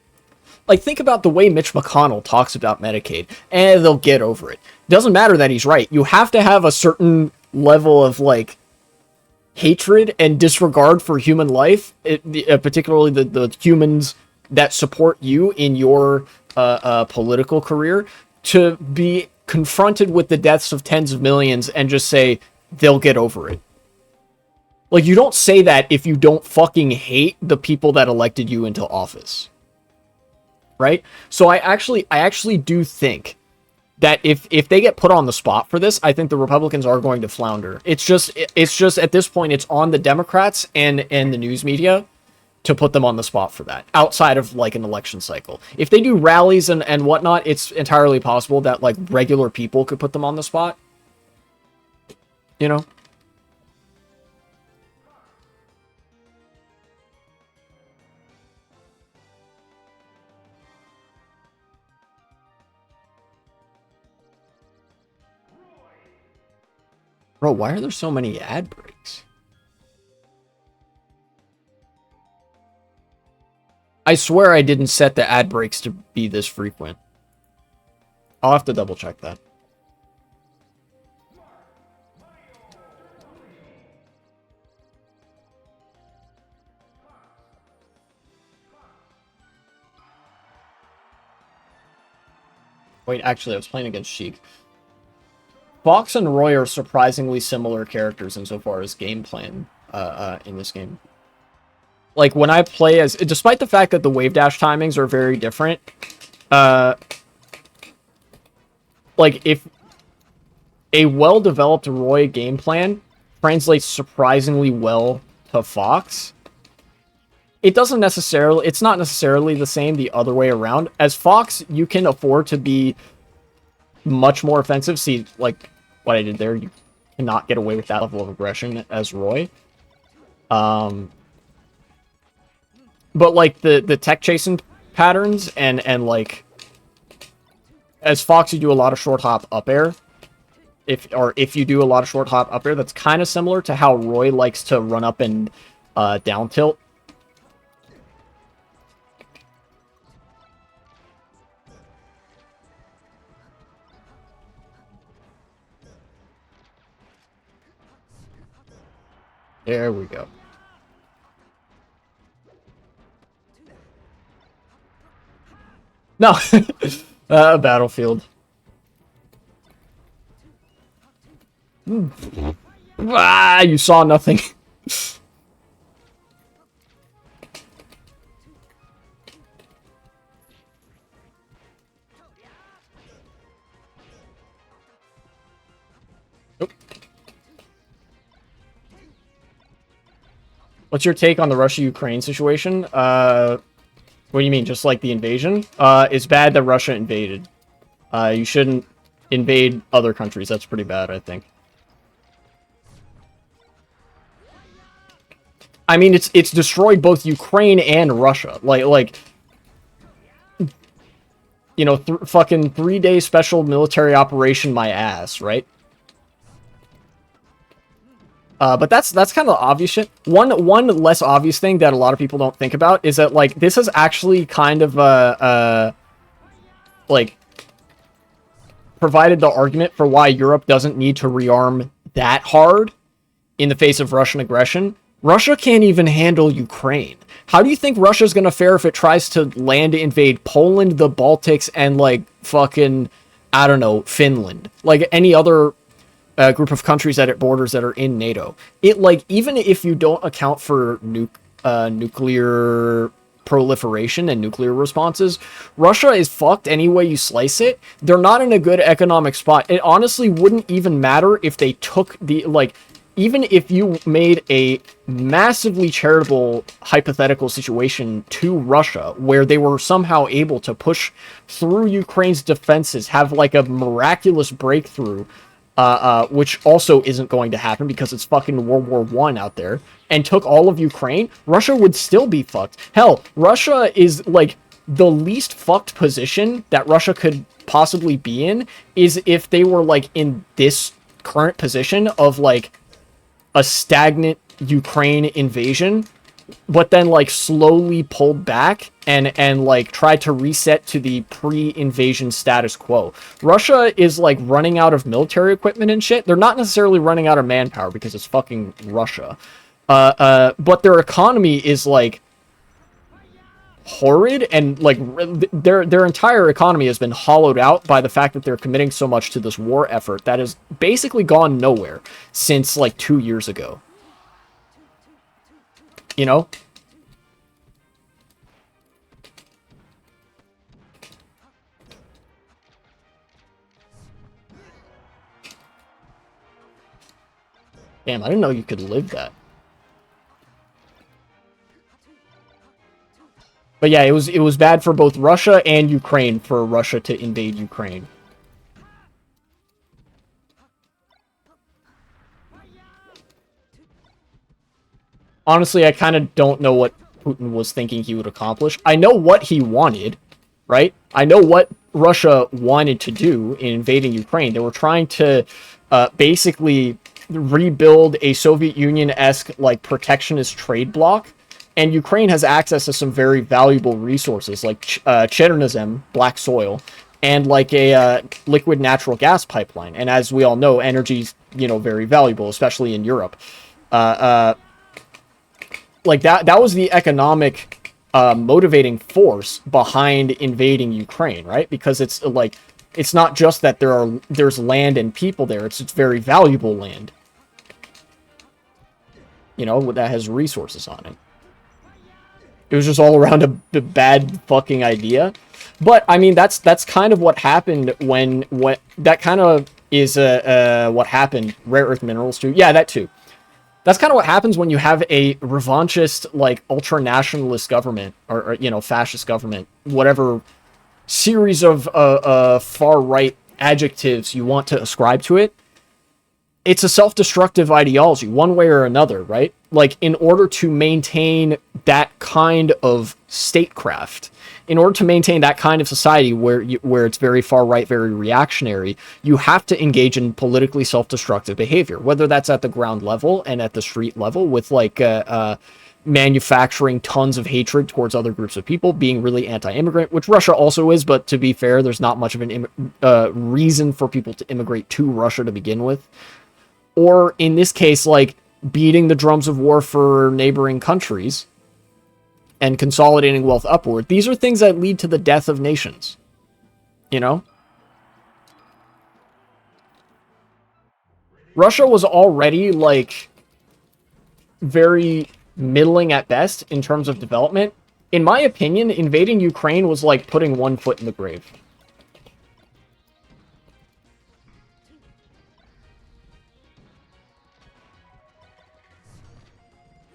Like, think about the way Mitch McConnell talks about Medicaid, and they'll get over it. Doesn't matter that he's right. You have to have a certain level of, like, hatred and disregard for human life, particularly the humans that support you in your political career, to be confronted with the deaths of tens of millions and just say, they'll get over it. Like, you don't say that if you don't fucking hate the people that elected you into office. Right? So I actually do think that if they get put on the spot for this, I think the Republicans are going to flounder. It's just at this point, it's on the Democrats and the news media to put them on the spot for that, outside of like an election cycle. If they do rallies and whatnot, it's entirely possible that like regular people could put them on the spot. You know? Bro, why are there so many ad breaks? I swear I didn't set the ad breaks to be this frequent. I'll have to double check that. Wait, actually, I was playing against Sheik. Fox and Roy are surprisingly similar characters insofar as game plan in this game. Like, when I play as... Despite the fact that the wave dash timings are very different, like, if a well-developed Roy game plan translates surprisingly well to Fox, it's not necessarily the same the other way around. As Fox, you can afford to be much more offensive. See, like, what I did there, you cannot get away with that level of aggression as Roy. But, like, the tech chasing patterns and like, as Fox, you do a lot of short hop up air. If you do a lot of short hop up air, that's kind of similar to how Roy likes to run up and down tilt. There we go. No. Battlefield. Ah, you saw nothing. Nope. What's your take on the Russia-Ukraine situation? What do you mean? Just like the invasion? It's bad that Russia invaded. You shouldn't invade other countries. That's pretty bad, I think. I mean, it's destroyed both Ukraine and Russia. Like, you know, fucking 3-day special military operation my ass, right? But that's kind of obvious shit. One less obvious thing that a lot of people don't think about is that, like, this is actually kind of like, provided the argument for why Europe doesn't need to rearm that hard in the face of Russian aggression, Russia can't even handle Ukraine. How do you think Russia's gonna fare if it tries to land invade Poland, the Baltics, and like fucking, I don't know, Finland, like any other group of countries that it borders that are in NATO? It like, even if you don't account for nuclear proliferation and nuclear responses, Russia is fucked any way you slice it. They're not in a good economic spot. It honestly wouldn't even matter if they took the, like, even if you made a massively charitable hypothetical situation to Russia where they were somehow able to push through Ukraine's defenses, have like a miraculous breakthrough, which also isn't going to happen because it's fucking World War I out there, and took all of Ukraine, Russia would still be fucked. Hell, Russia is like the least fucked position that Russia could possibly be in is if they were like in this current position of like a stagnant Ukraine invasion, but then like slowly pulled back and like tried to reset to the pre-invasion status quo. Russia is like running out of military equipment and shit. They're not necessarily running out of manpower because it's fucking Russia. But their economy is like horrid, and like their entire economy has been hollowed out by the fact that they're committing so much to this war effort that has basically gone nowhere since like 2 years ago. You know? Damn, I didn't know you could live that. But yeah, it was bad for both Russia and Ukraine for Russia to invade Ukraine. Honestly, I kind of don't know what Putin was thinking he would accomplish. I know what he wanted, right? I know what Russia wanted to do in invading Ukraine. They were trying to basically rebuild a Soviet Union-esque like protectionist trade bloc. And Ukraine has access to some very valuable resources like Chernozem, black soil, and like a liquid natural gas pipeline. And as we all know, energy's, you know, very valuable, especially in Europe. Like that was the economic motivating force behind invading Ukraine, right? Because it's like, it's not just that there's land and people there, it's very valuable land. You know, that has resources on it. It was just all around a bad fucking idea. But, I mean, that's kind of what happened when that kind of is what happened. Rare earth minerals, too. Yeah, that, too. That's kind of what happens when you have a revanchist, like, ultra-nationalist government, or, you know, fascist government, whatever series of far-right adjectives you want to ascribe to it. It's a self-destructive ideology, one way or another, right? Like, in order to maintain that kind of statecraft, in order to maintain that kind of society where it's very far-right, very reactionary, you have to engage in politically self-destructive behavior, whether that's at the ground level and at the street level with, like, manufacturing tons of hatred towards other groups of people, being really anti-immigrant, which Russia also is, but to be fair, there's not much of an reason for people to immigrate to Russia to begin with. Or, in this case, like, beating the drums of war for neighboring countries and consolidating wealth upward. These are things that lead to the death of nations. You know? Russia was already, like, very middling at best in terms of development. In my opinion, invading Ukraine was like putting one foot in the grave.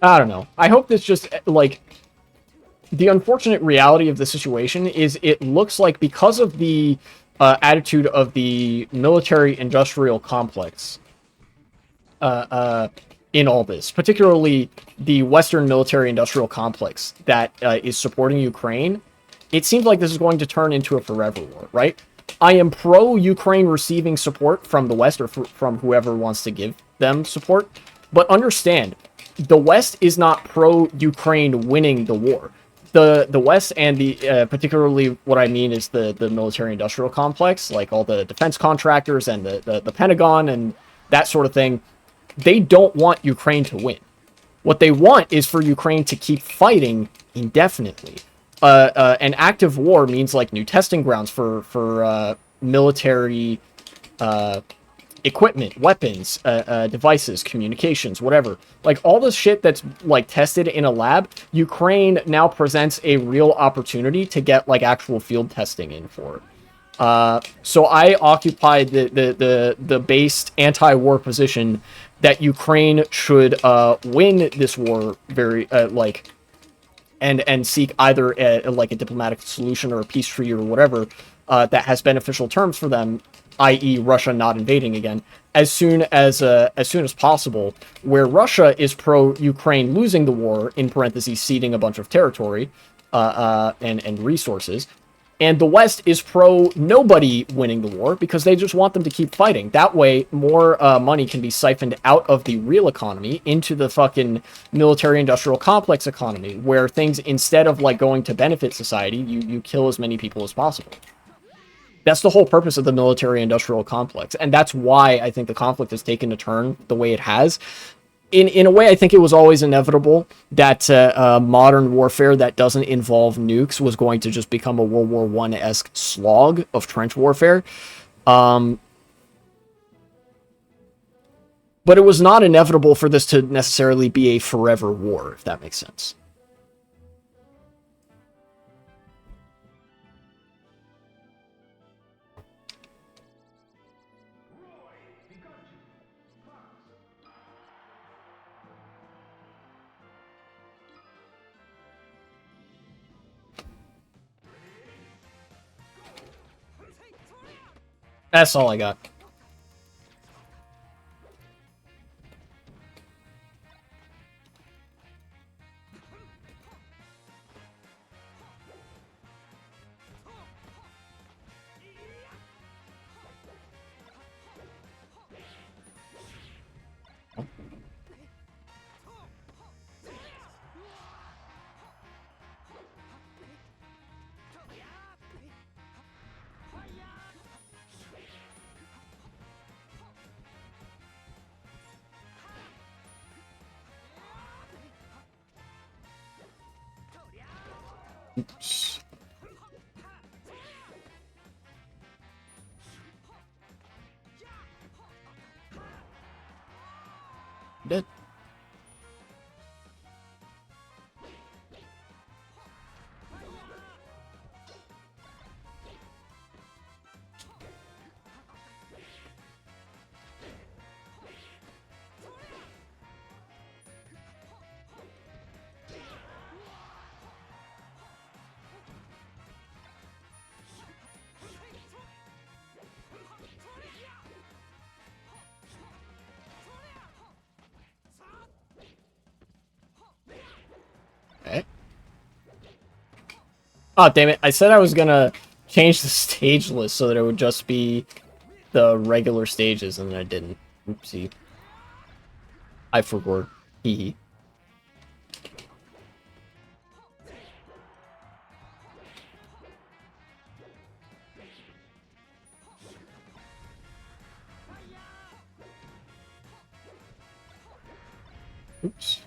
I don't know. I hope this just, like, the unfortunate reality of the situation is it looks like because of the attitude of the military-industrial complex in all this, particularly the Western military-industrial complex that is supporting Ukraine, it seems like this is going to turn into a forever war, right? I am pro-Ukraine receiving support from the West or from whoever wants to give them support, but understand, the West is not pro-Ukraine winning the war. The West and the particularly what I mean is the military-industrial complex, like all the defense contractors and the Pentagon and that sort of thing, they don't want Ukraine to win. What they want is for Ukraine to keep fighting indefinitely. An active war means like new testing grounds for military equipment, weapons, devices, communications, whatever. Like all the shit that's like tested in a lab, Ukraine now presents a real opportunity to get like actual field testing in for it. So I occupied the based anti-war position that Ukraine should win this war very and seek either like a diplomatic solution or a peace treaty or whatever that has beneficial terms for them, i.e. Russia not invading again, as soon as possible, where Russia is pro-Ukraine losing the war, in parentheses, ceding a bunch of territory and resources, and the West is pro-nobody winning the war because they just want them to keep fighting. That way, more money can be siphoned out of the real economy into the fucking military-industrial complex economy, where things, instead of like going to benefit society, you kill as many people as possible. That's the whole purpose of the military-industrial complex, and that's why I think the conflict has taken a turn the way it has. In a way, I think it was always inevitable that modern warfare that doesn't involve nukes was going to just become a World War I-esque slog of trench warfare. But it was not inevitable for this to necessarily be a forever war, if that makes sense. That's all I got. Oops. Dead. Okay. Oh, damn it. I said I was gonna change the stage list so that it would just be the regular stages, and I didn't. Oopsie. I forgot. Hee hee. Oops.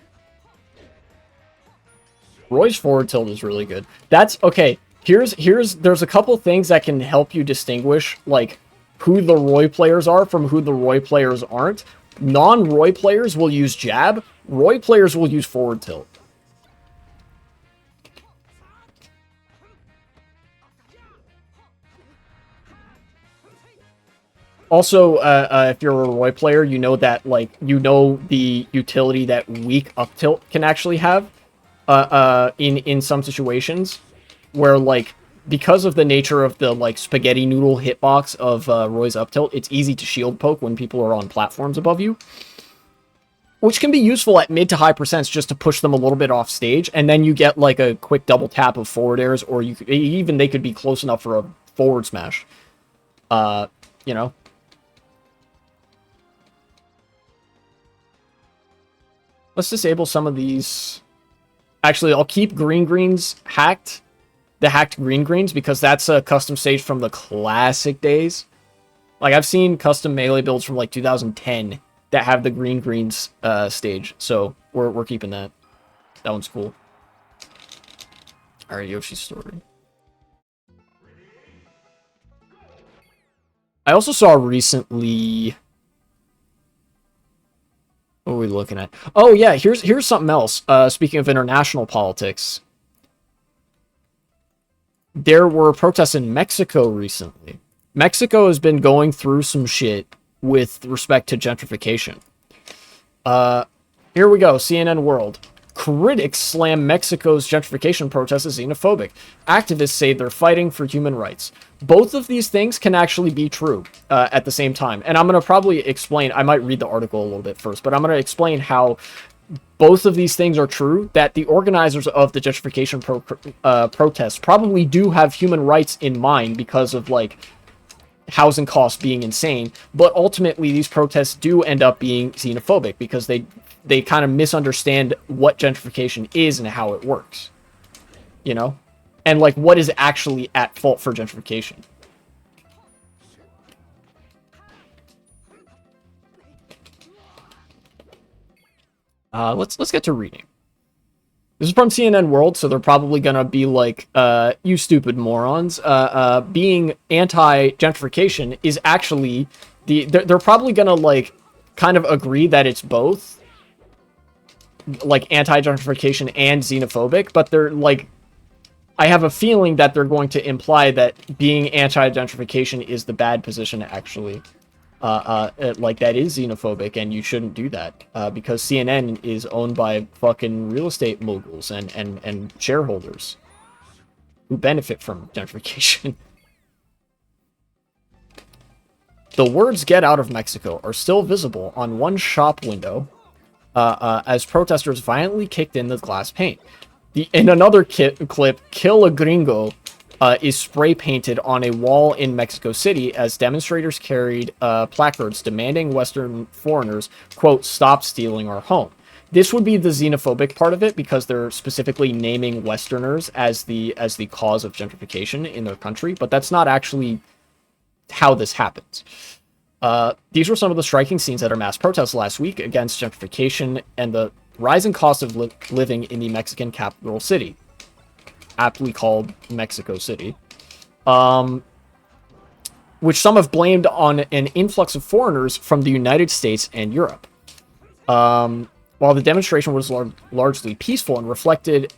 Roy's forward tilt is really good. That's okay. There's a couple things that can help you distinguish like who the Roy players are from who the Roy players aren't. Non-Roy players will use jab. Roy players will use forward tilt. Also, if you're a Roy player, you know that the utility that weak up tilt can actually have. In some situations where like because of the nature of the like spaghetti noodle hitbox of Roy's up tilt, it's easy to shield poke when people are on platforms above you, which can be useful at mid to high percents just to push them a little bit off stage, and then you get like a quick double tap of forward airs, or they could be close enough for a forward smash. You know. Let's disable some of these. Actually, I'll keep greens hacked. The hacked greens, because that's a custom stage from the classic days. Like, I've seen custom melee builds from, like, 2010 that have the greens stage. So we're keeping that. That one's cool. All right, Yoshi's Story. I also saw recently. What are we looking at? Oh yeah, here's something else. Speaking of international politics, there were protests in Mexico recently. Mexico has been going through some shit with respect to gentrification. Here we go, CNN World. Critics slam Mexico's gentrification protests as xenophobic. Activists say they're fighting for human rights. Both of these things can actually be true at the same time. And I'm going to probably explain, I might read the article a little bit first, but I'm going to explain how both of these things are true, that the organizers of the gentrification protests probably do have human rights in mind because of, like, housing costs being insane, but ultimately these protests do end up being xenophobic because they kind of misunderstand what gentrification is and how it works, you know, and like what is actually at fault for gentrification. Let's get to reading. This is from CNN World, so they're probably gonna be like, you stupid morons. Being anti-gentrification is actually they're probably gonna like kind of agree that it's both, like anti-gentrification and xenophobic, but they're like, I have a feeling that they're going to imply that being anti-gentrification is the bad position actually. Like that is xenophobic and you shouldn't do that because CNN is owned by fucking real estate moguls and shareholders who benefit from gentrification. The words "Get out of Mexico" are still visible on one shop window as protesters violently kicked in the glass pane. In another clip, "Kill a Gringo" is spray painted on a wall in Mexico City as demonstrators carried placards demanding Western foreigners, quote, "stop stealing our home." This would be the xenophobic part of it because they're specifically naming Westerners as the cause of gentrification in their country, but that's not actually how this happens. These were some of the striking scenes at our mass protests last week against gentrification and the rising cost of living in the Mexican capital city, aptly called Mexico City, which some have blamed on an influx of foreigners from the United States and Europe. While the demonstration was largely peaceful and reflected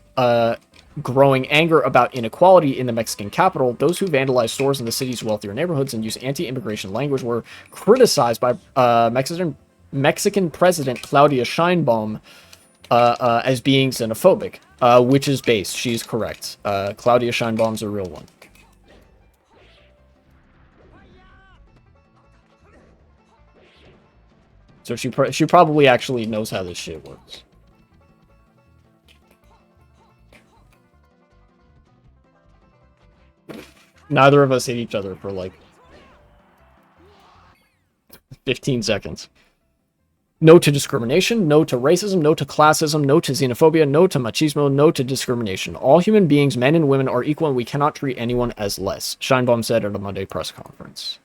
growing anger about inequality in the Mexican capital, those who vandalized stores in the city's wealthier neighborhoods and used anti-immigration language were criticized by Mexican President Claudia Sheinbaum as being xenophobic, which is based. She's correct. Claudia Sheinbaum's a real one. So she probably actually knows how this shit works. Neither of us hit each other for like 15 seconds. No to discrimination, no to racism, no to classism, no to xenophobia, no to machismo, no to discrimination. All human beings, men and women, are equal and we cannot treat anyone as less, Sheinbaum said at a Monday press conference.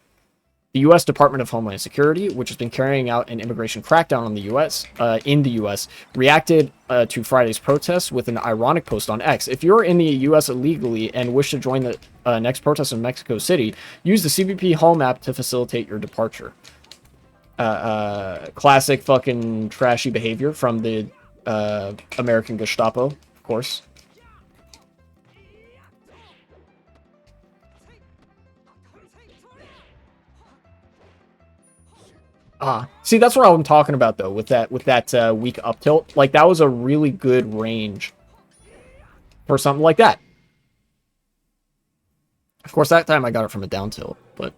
The U.S. Department of Homeland Security, which has been carrying out an immigration crackdown on the in the U.S., reacted to Friday's protests with an ironic post on X. If you're in the U.S. illegally and wish to join the next protest in Mexico City, use the CBP Home app to facilitate your departure. Classic fucking trashy behavior from the American Gestapo, of course. See, that's what I'm talking about though, with that weak up tilt. Like, that was a really good range for something like that. Of course, that time I got it from a down tilt, but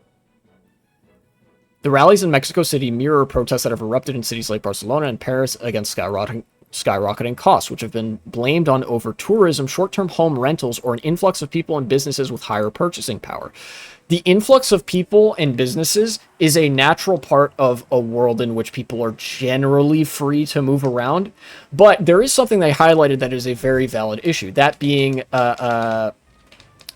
the rallies in Mexico City mirror protests that have erupted in cities like Barcelona and Paris against skyrocketing costs, which have been blamed on over-tourism, short-term home rentals, or an influx of people and businesses with higher purchasing power. The influx of people and businesses is a natural part of a world in which people are generally free to move around, but there is something they highlighted that is a very valid issue, that being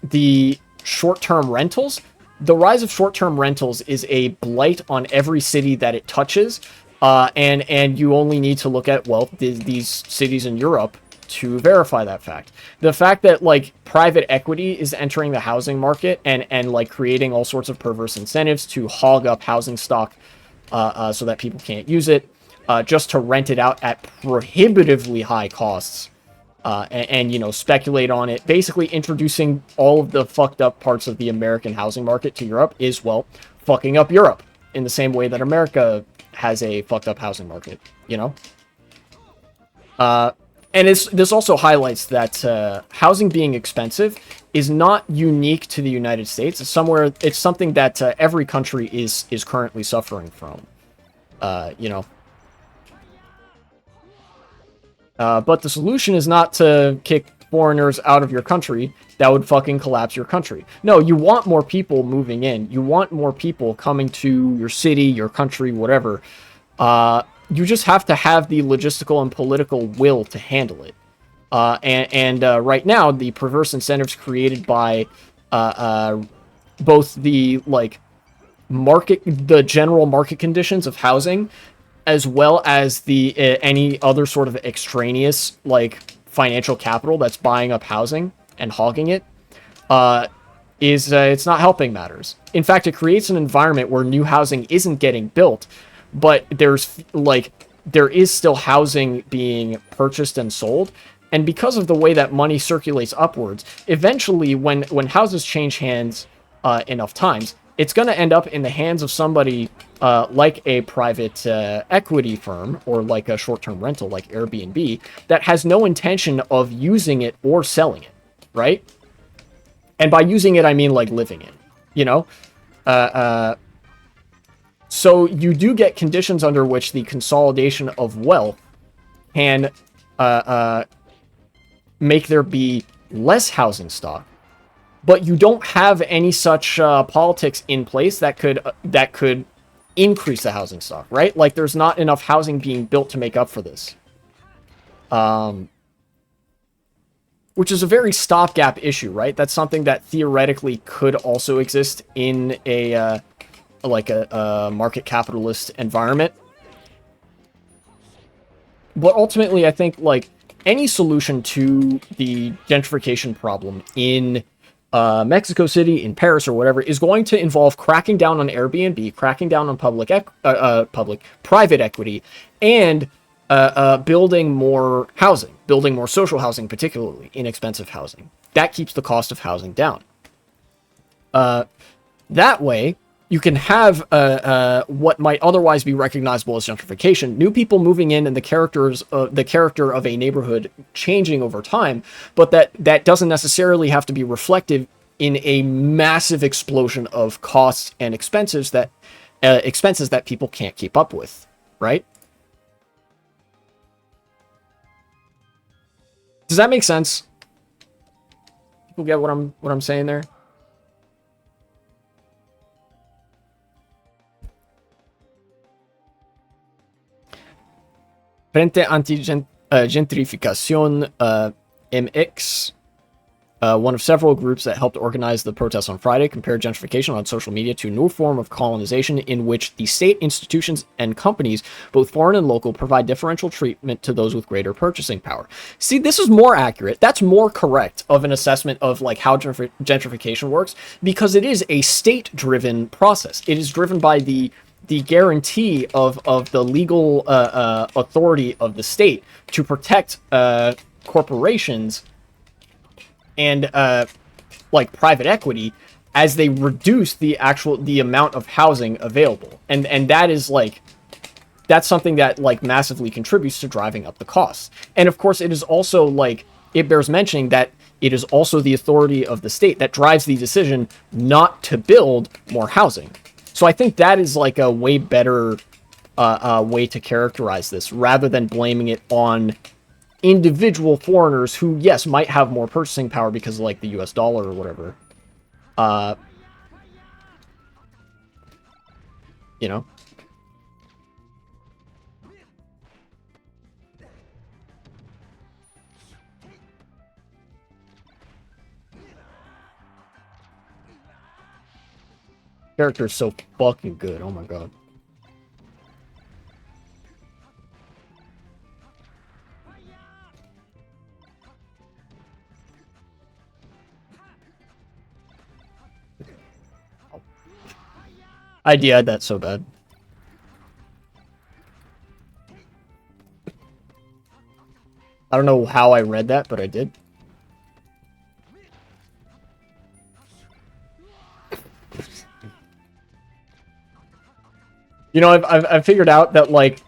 the short-term rentals. The rise of short-term rentals is a blight on every city that it touches, And you only need to look at, well, these cities in Europe to verify that fact. The fact that like private equity is entering the housing market and like creating all sorts of perverse incentives to hog up housing stock, so that people can't use it, just to rent it out at prohibitively high costs, and you know, speculate on it, basically introducing all of the fucked up parts of the American housing market to Europe is, well, fucking up Europe in the same way that America has a fucked up housing market, you know? And this also highlights that housing being expensive is not unique to the United States. It's something that every country is currently suffering from, you know. But the solution is not to kick foreigners out of your country. That would fucking collapse your country. No, you want more people moving in. You want more people coming to your city, your country, whatever. You just have to have the logistical and political will to handle it. Right now, the perverse incentives created by both the like the general market conditions of housing, as well as the any other sort of extraneous like financial capital that's buying up housing and hogging it, it's not helping matters. In fact, it creates an environment where new housing isn't getting built, but there is still housing being purchased and sold. And because of the way that money circulates upwards, eventually when houses change hands enough times, it's going to end up in the hands of somebody like a private equity firm or like a short-term rental like Airbnb that has no intention of using it or selling it, right? And by using it, I mean like living in, you know? So you do get conditions under which the consolidation of wealth can make there be less housing stock, but you don't have any such politics in place that could increase the housing stock, right? Like there's not enough housing being built to make up for this, which is a very stopgap issue, right? That's something that theoretically could also exist in a market capitalist environment. But ultimately, I think like any solution to the gentrification problem in Mexico City, in Paris, or whatever, is going to involve cracking down on Airbnb, cracking down on private equity, and building more housing, building more social housing, particularly inexpensive housing. That keeps the cost of housing down. That way, you can have what might otherwise be recognizable as gentrification, new people moving in and the character of a neighborhood changing over time, but that doesn't necessarily have to be reflective in a massive explosion of costs and expenses that people can't keep up with, right? Does that make sense? People get what I'm saying there? Frente Anti-Gentrificación MX, one of several groups that helped organize the protests on Friday, compared gentrification on social media to a new form of colonization in which the state, institutions, and companies, both foreign and local, provide differential treatment to those with greater purchasing power. See, this is more accurate. That's more correct of an assessment of like how gentrification works, because it is a state-driven process. It is driven by the guarantee of the legal authority of the state to protect corporations and like private equity as they reduce the amount of housing available, and that is like, that's something that like massively contributes to driving up the costs. And of course, it is also like, it bears mentioning that it is also the authority of the state that drives the decision not to build more housing. So I think that is like a way better way to characterize this, rather than blaming it on individual foreigners who, yes, might have more purchasing power because of like the US dollar or whatever. You know? Character is so fucking good. Oh my god. I DI'd that so bad. I don't know how I read that, but I did. You know, I've figured out that, like,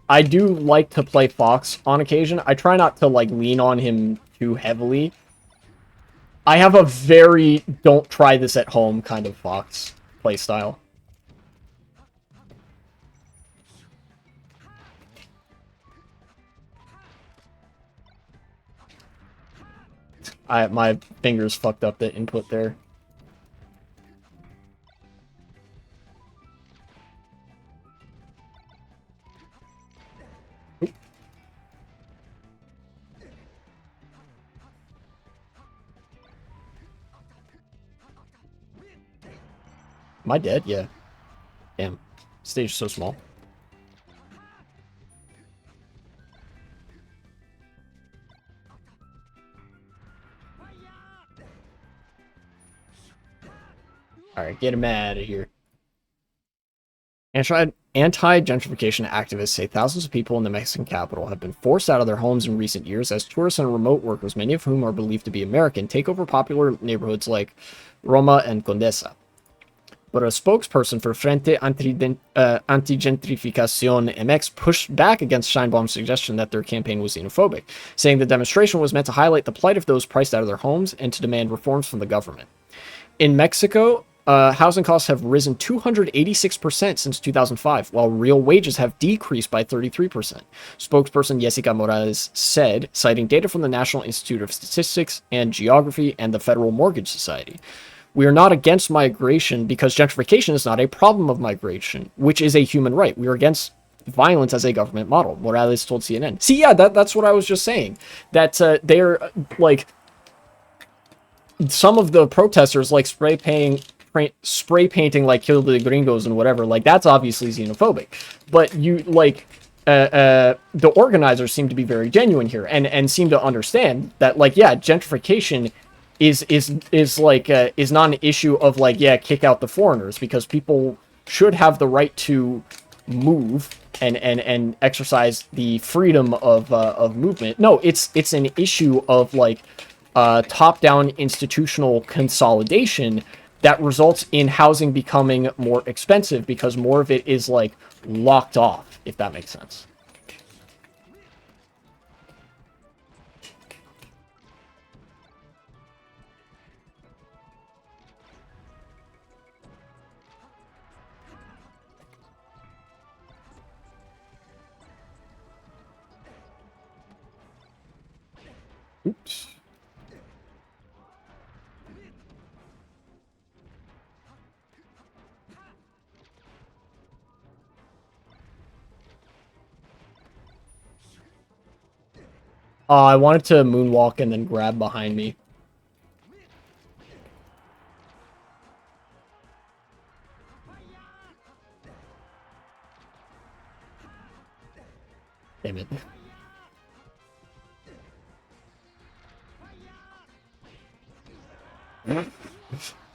I do like to play Fox on occasion. I try not to, like, lean on him too heavily. I have a very don't try this at home kind of Fox playstyle. My fingers fucked up the input there. Am I dead? Yeah. Damn. Stage is so small. Alright, get him out of here. Anti-gentrification activists say thousands of people in the Mexican capital have been forced out of their homes in recent years as tourists and remote workers, many of whom are believed to be American, take over popular neighborhoods like Roma and Condesa. But a spokesperson for Frente Anti-Gentrificación MX pushed back against Scheinbaum's suggestion that their campaign was xenophobic, saying the demonstration was meant to highlight the plight of those priced out of their homes and to demand reforms from the government. In Mexico, housing costs have risen 286% since 2005, while real wages have decreased by 33%. Spokesperson Jessica Morales said, citing data from the National Institute of Statistics and Geography and the Federal Mortgage Society. We are not against migration because gentrification is not a problem of migration, which is a human right. We are against violence as a government model, Morales told CNN. See, yeah, that's what I was just saying. That they're, like, some of the protesters, like, spray painting, like, kill the gringos and whatever, like, that's obviously xenophobic. But you, like, the organizers seem to be very genuine here and seem to understand that, like, yeah, gentrification is not an issue of, like, yeah, kick out the foreigners, because people should have the right to move and exercise the freedom of movement. No, it's an issue of, like, top-down institutional consolidation that results in housing becoming more expensive because more of it is, like, locked off, if that makes sense. Oops. I wanted to moonwalk and then grab behind me. Damn it.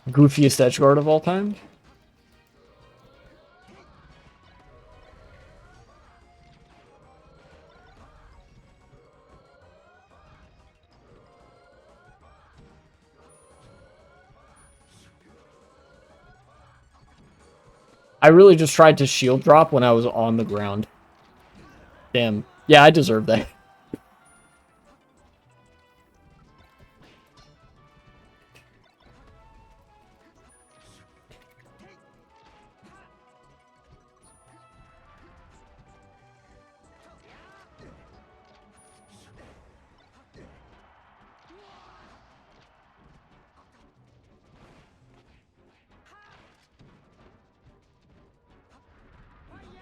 Goofiest edge guard of all time? I really just tried to shield drop when I was on the ground. Damn. Yeah, I deserve that.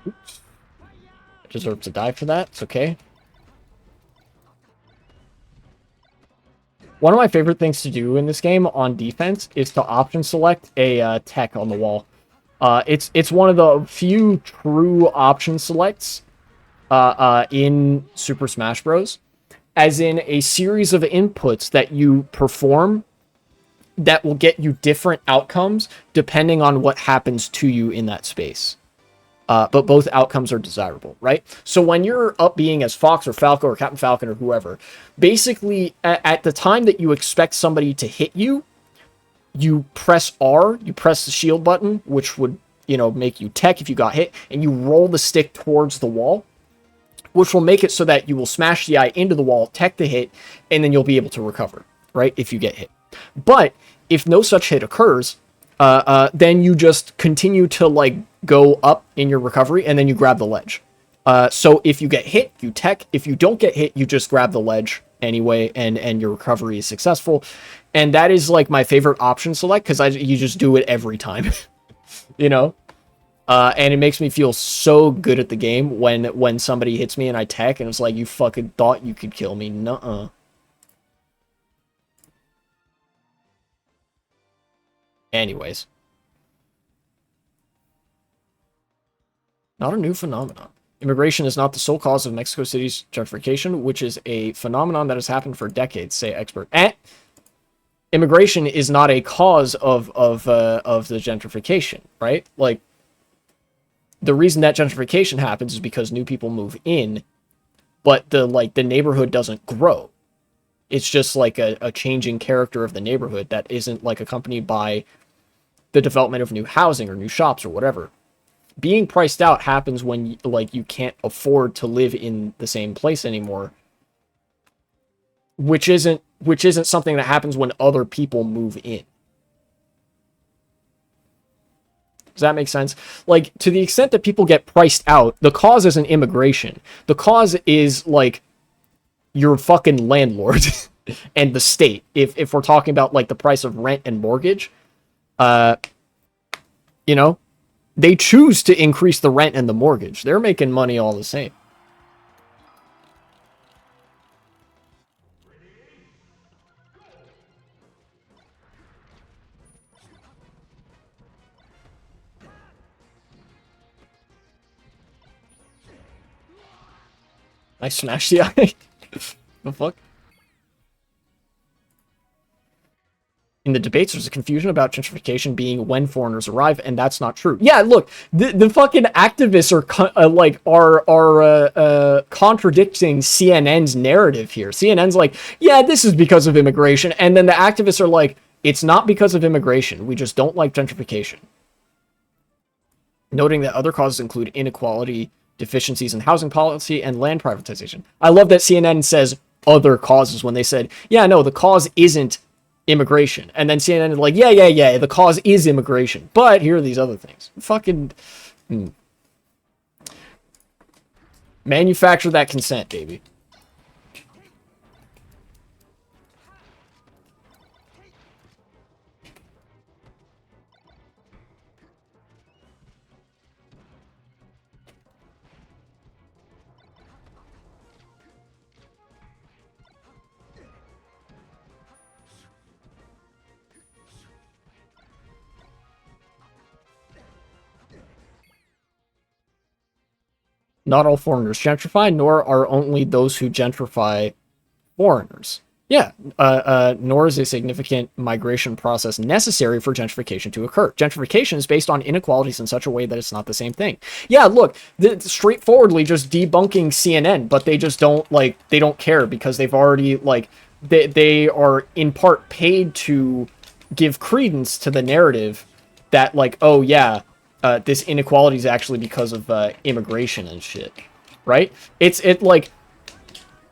Oops. I deserve to die for that. It's okay. One of my favorite things to do in this game on defense is to option select a tech on the wall. It's one of the few true option selects in Super Smash Bros. As in a series of inputs that you perform that will get you different outcomes depending on what happens to you in that space. But both outcomes are desirable, right? So when you're up being as Fox or Falco or Captain Falcon or whoever, basically at the time that you expect somebody to hit you, you press R, you press the shield button, which would, make you tech if you got hit, and you roll the stick towards the wall, which will make it so that you will smash the eye into the wall, tech the hit, and then you'll be able to recover, right, if you get hit. But if no such hit occurs, then you just continue to, like, go up in your recovery, and then you grab the ledge. So if you get hit, you tech. If you don't get hit, you just grab the ledge anyway, and your recovery is successful. And that is, like, my favorite option select, because you just do it every time, and it makes me feel so good at the game when somebody hits me and I tech, and it's like, you fucking thought you could kill me. Nuh-uh. Anyways. Not a new phenomenon. Immigration is not the sole cause of Mexico City's gentrification, which is a phenomenon that has happened for decades, say expert. Immigration is not a cause of the gentrification, right? Like, the reason that gentrification happens is because new people move in, but the neighborhood doesn't grow. It's just like a changing character of the neighborhood that isn't, like, accompanied by the development of new housing or new shops or whatever. Being priced out happens when, like, you can't afford to live in the same place anymore, which isn't something that happens when other people move in. Does that make sense? Like, to the extent that people get priced out, the cause isn't immigration. The cause is, like, your fucking landlord and the state. If we're talking about, like, the price of rent and mortgage, they choose to increase the rent and the mortgage. They're making money all the same. I smashed the eye. The fuck? In the debates, there's a confusion about gentrification being when foreigners arrive, and that's not true. Yeah, look, the fucking activists are contradicting CNN's narrative here. CNN's like, yeah, this is because of immigration, and then the activists are like, it's not because of immigration. We just don't like gentrification. Noting that other causes include inequality, deficiencies in housing policy, and land privatization. I love that CNN says other causes when they said, yeah, no, the cause isn't immigration. And then CNN is like, yeah, the cause is immigration, but here are these other things. Fucking manufacture that consent, baby. Not all foreigners gentrify, nor are only those who gentrify foreigners. Yeah, nor is a significant migration process necessary for gentrification to occur. Gentrification is based on inequalities in such a way that it's not the same thing. Yeah, look, straightforwardly just debunking CNN, but they just don't, like, they don't care because they've already, like, they are in part paid to give credence to the narrative that, like, oh yeah, this inequality is actually because of immigration and shit, right? Like,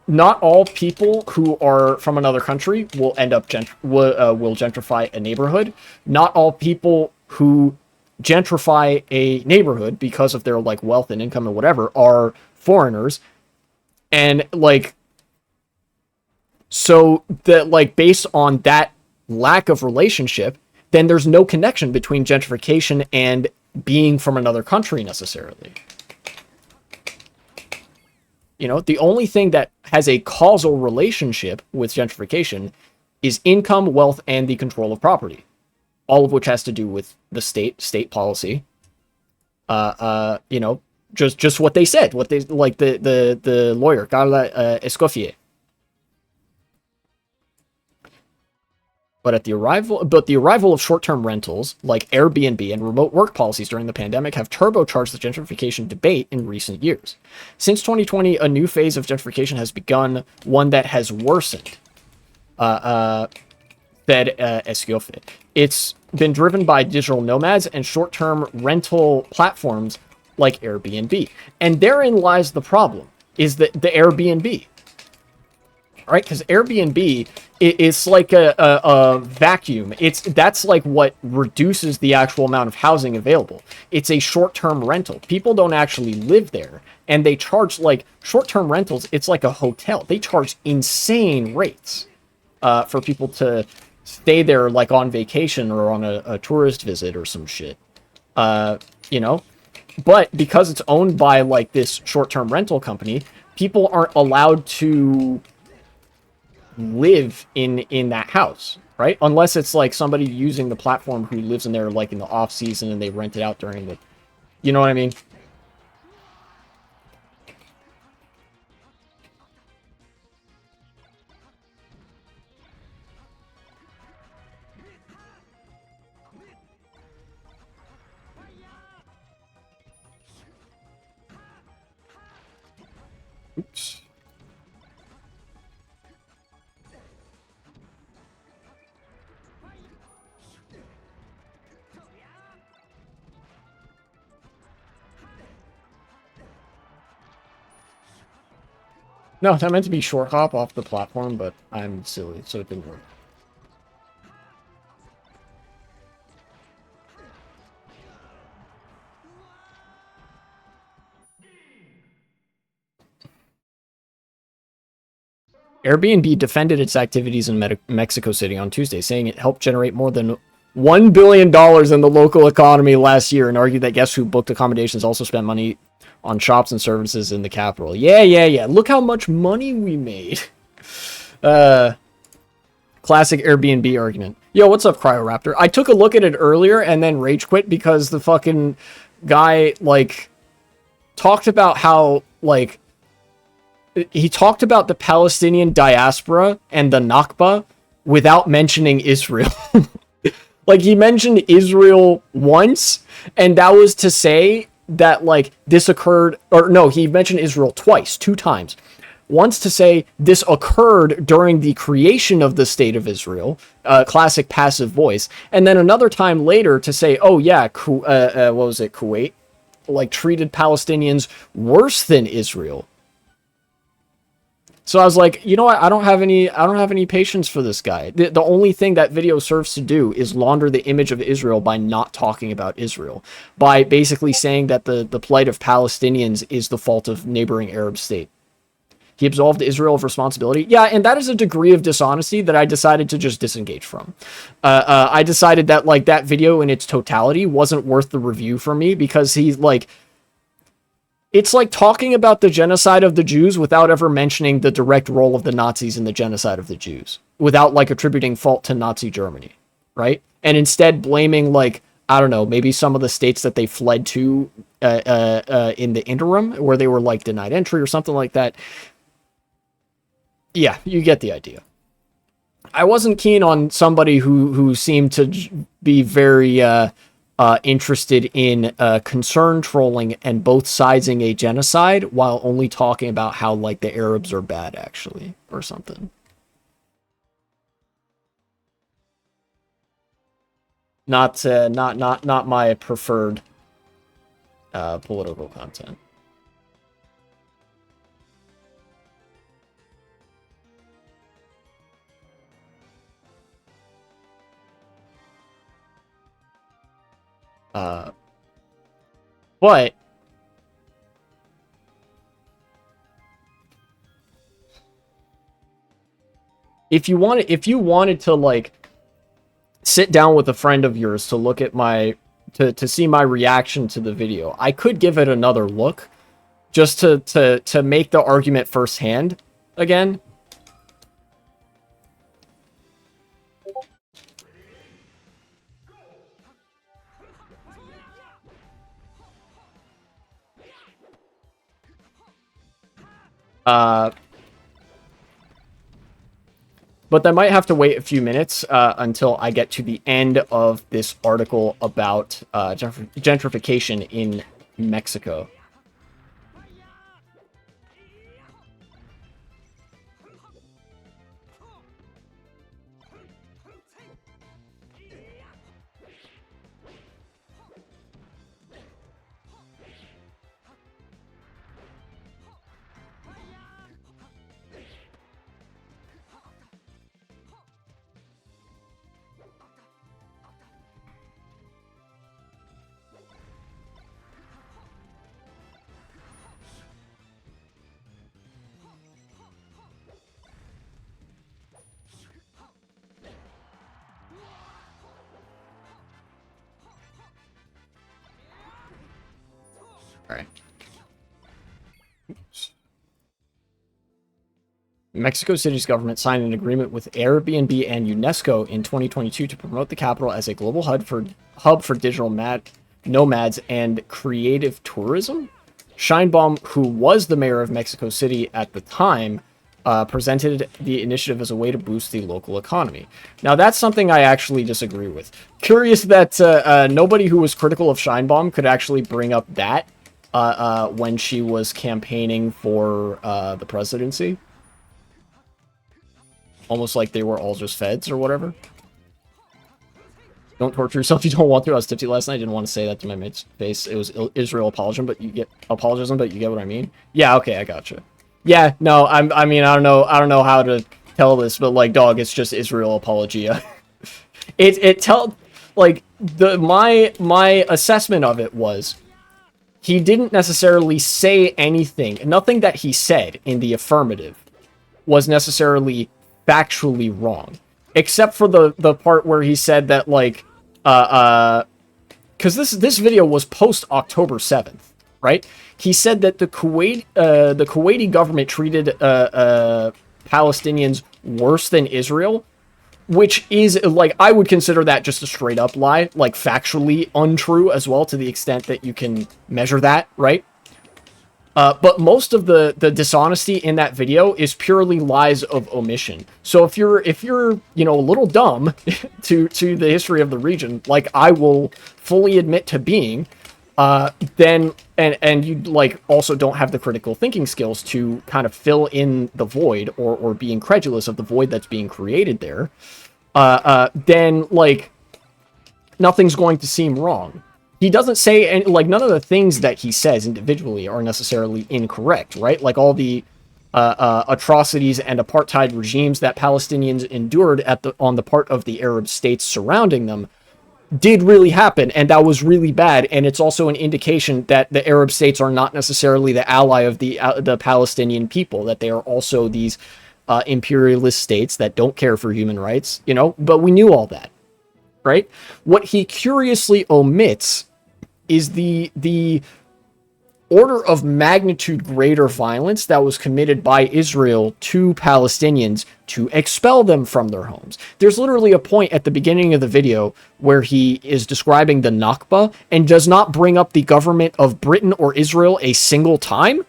not all people who are from another country will end up will gentrify a neighborhood. Not all people who gentrify a neighborhood because of their, like, wealth and income and whatever are foreigners. And, like, so that, like, based on that lack of relationship, then there's no connection between gentrification and being from another country necessarily. You know, the only thing that has a causal relationship with gentrification is income, wealth, and the control of property. All of which has to do with the state policy. You know, just what they said, what they, like, the lawyer, Carla Escoffier. But the arrival of short-term rentals like Airbnb and remote work policies during the pandemic have turbocharged the gentrification debate in recent years. Since 2020, a new phase of gentrification has begun, one that has worsened. Said Esquiofe. It's been driven by digital nomads and short-term rental platforms like Airbnb. And therein lies the problem, is that the Airbnb. Right? Because Airbnb is like a vacuum. That's like what reduces the actual amount of housing available. It's a short-term rental. People don't actually live there. And they charge, like, short-term rentals, it's like a hotel. They charge insane rates for people to stay there, like, on vacation or on a tourist visit or some shit. You know? But because it's owned by, like, this short-term rental company, people aren't allowed to live in that house, right? Unless it's like somebody using the platform who lives in there like in the off season and they rent it out during the, you know what I mean? Oops. No, that meant to be short hop off the platform, but I'm silly, so it didn't work. Airbnb defended its activities in Mexico City on Tuesday, saying it helped generate more than $1 billion in the local economy last year, and argued that guests who booked accommodations also spent money on shops and services in the capital. Yeah. Look how much money we made. Classic Airbnb argument. Yo, what's up, Cryoraptor? I took a look at it earlier and then rage quit because the fucking guy, like, talked about how, like, he talked about the Palestinian diaspora and the Nakba without mentioning Israel. Like, he mentioned Israel once, and that was to say that, like, this occurred, or no, he mentioned Israel twice, 2 times. Once to say this occurred during the creation of the state of Israel, classic passive voice, and then another time later to say, oh yeah, what was it, Kuwait, like, treated Palestinians worse than Israel. So I was like, you know what? I don't have any patience for this guy. The only thing that video serves to do is launder the image of Israel by not talking about Israel, by basically saying that the plight of Palestinians is the fault of neighboring Arab state. He absolved Israel of responsibility. Yeah, and that is a degree of dishonesty that I decided to just disengage from. I decided that, like, that video in its totality wasn't worth the review for me because he's like, it's like talking about the genocide of the Jews without ever mentioning the direct role of the Nazis in the genocide of the Jews, without, like, attributing fault to Nazi Germany, right? And instead blaming, like, I don't know, maybe some of the states that they fled to in the interim, where they were, like, denied entry or something like that. Yeah, you get the idea. I wasn't keen on somebody who seemed to be very interested in concern trolling and both siding a genocide while only talking about how, like, the Arabs are bad, actually, or something. Not my preferred political content. But if you wanted to, like, sit down with a friend of yours to look at my to see my reaction to the video, I could give it another look just to make the argument firsthand again. But I might have to wait a few minutes until I get to the end of this article about gentrification in Mexico. All right. Oops. Mexico City's government signed an agreement with Airbnb and UNESCO in 2022 to promote the capital as a global hub for digital nomads and creative tourism. Scheinbaum, who was the mayor of Mexico City at the time, presented the initiative as a way to boost the local economy. Now, that's something I actually disagree with. Curious that nobody who was critical of Scheinbaum could actually bring up that when she was campaigning for the presidency. Almost like they were all just feds or whatever. Don't torture yourself if you don't want to. I was tipsy last night. I didn't want to say that to my mate's face. It was Israel apologism, but you get what I mean. Yeah, okay, I gotcha. Yeah, no, I mean, I don't know how to tell this, but like, dog, it's just Israel apologia. My assessment of it was he didn't necessarily say anything. Nothing that he said in the affirmative was necessarily factually wrong, except for the part where he said that, like, because this video was post October 7th, right? He said that the Kuwaiti government treated Palestinians worse than Israel, which is, like, I would consider that just a straight up lie, like factually untrue as well, to the extent that you can measure that, right? But most of the dishonesty in that video is purely lies of omission. So if you're a little dumb to the history of the region, like I will fully admit to being, then and you like also don't have the critical thinking skills to kind of fill in the void or be incredulous of the void that's being created there, then like nothing's going to seem wrong. He doesn't say, and like none of the things that he says individually are necessarily incorrect, right? Like all the atrocities and apartheid regimes that Palestinians endured on the part of the Arab states surrounding them did really happen, and that was really bad. And it's also an indication that the Arab states are not necessarily the ally of the Palestinian people; that they are also these imperialist states that don't care for human rights, you know. But we knew all that, right? What he curiously omits is the order of magnitude greater violence that was committed by Israel to Palestinians to expel them from their homes. There's literally a point at the beginning of the video where he is describing the Nakba and does not bring up the government of Britain or Israel a single time.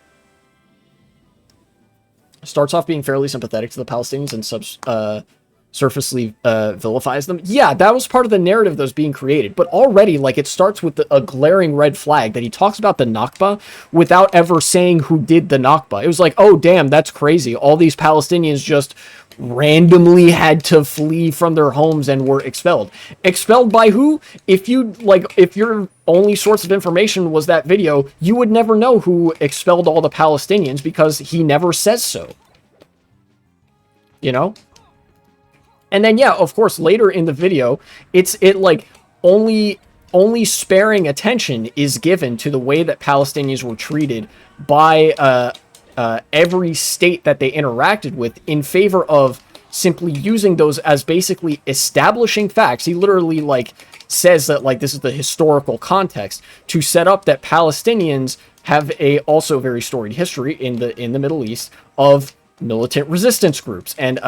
Starts off being fairly sympathetic to the Palestinians and surfacely vilifies them. Yeah, that was part of the narrative that was being created. But already, like, it starts with a glaring red flag that he talks about the Nakba without ever saying who did the Nakba. It was like, oh, damn, that's crazy. All these Palestinians just randomly had to flee from their homes and were expelled. Expelled by who? If your only source of information was that video, you would never know who expelled all the Palestinians because he never says so. You know? And then, yeah, of course, later in the video, only sparing attention is given to the way that Palestinians were treated by every state that they interacted with in favor of simply using those as basically establishing facts. He literally, like, says that, like, this is the historical context to set up that Palestinians have a also very storied history in the Middle East of militant resistance groups and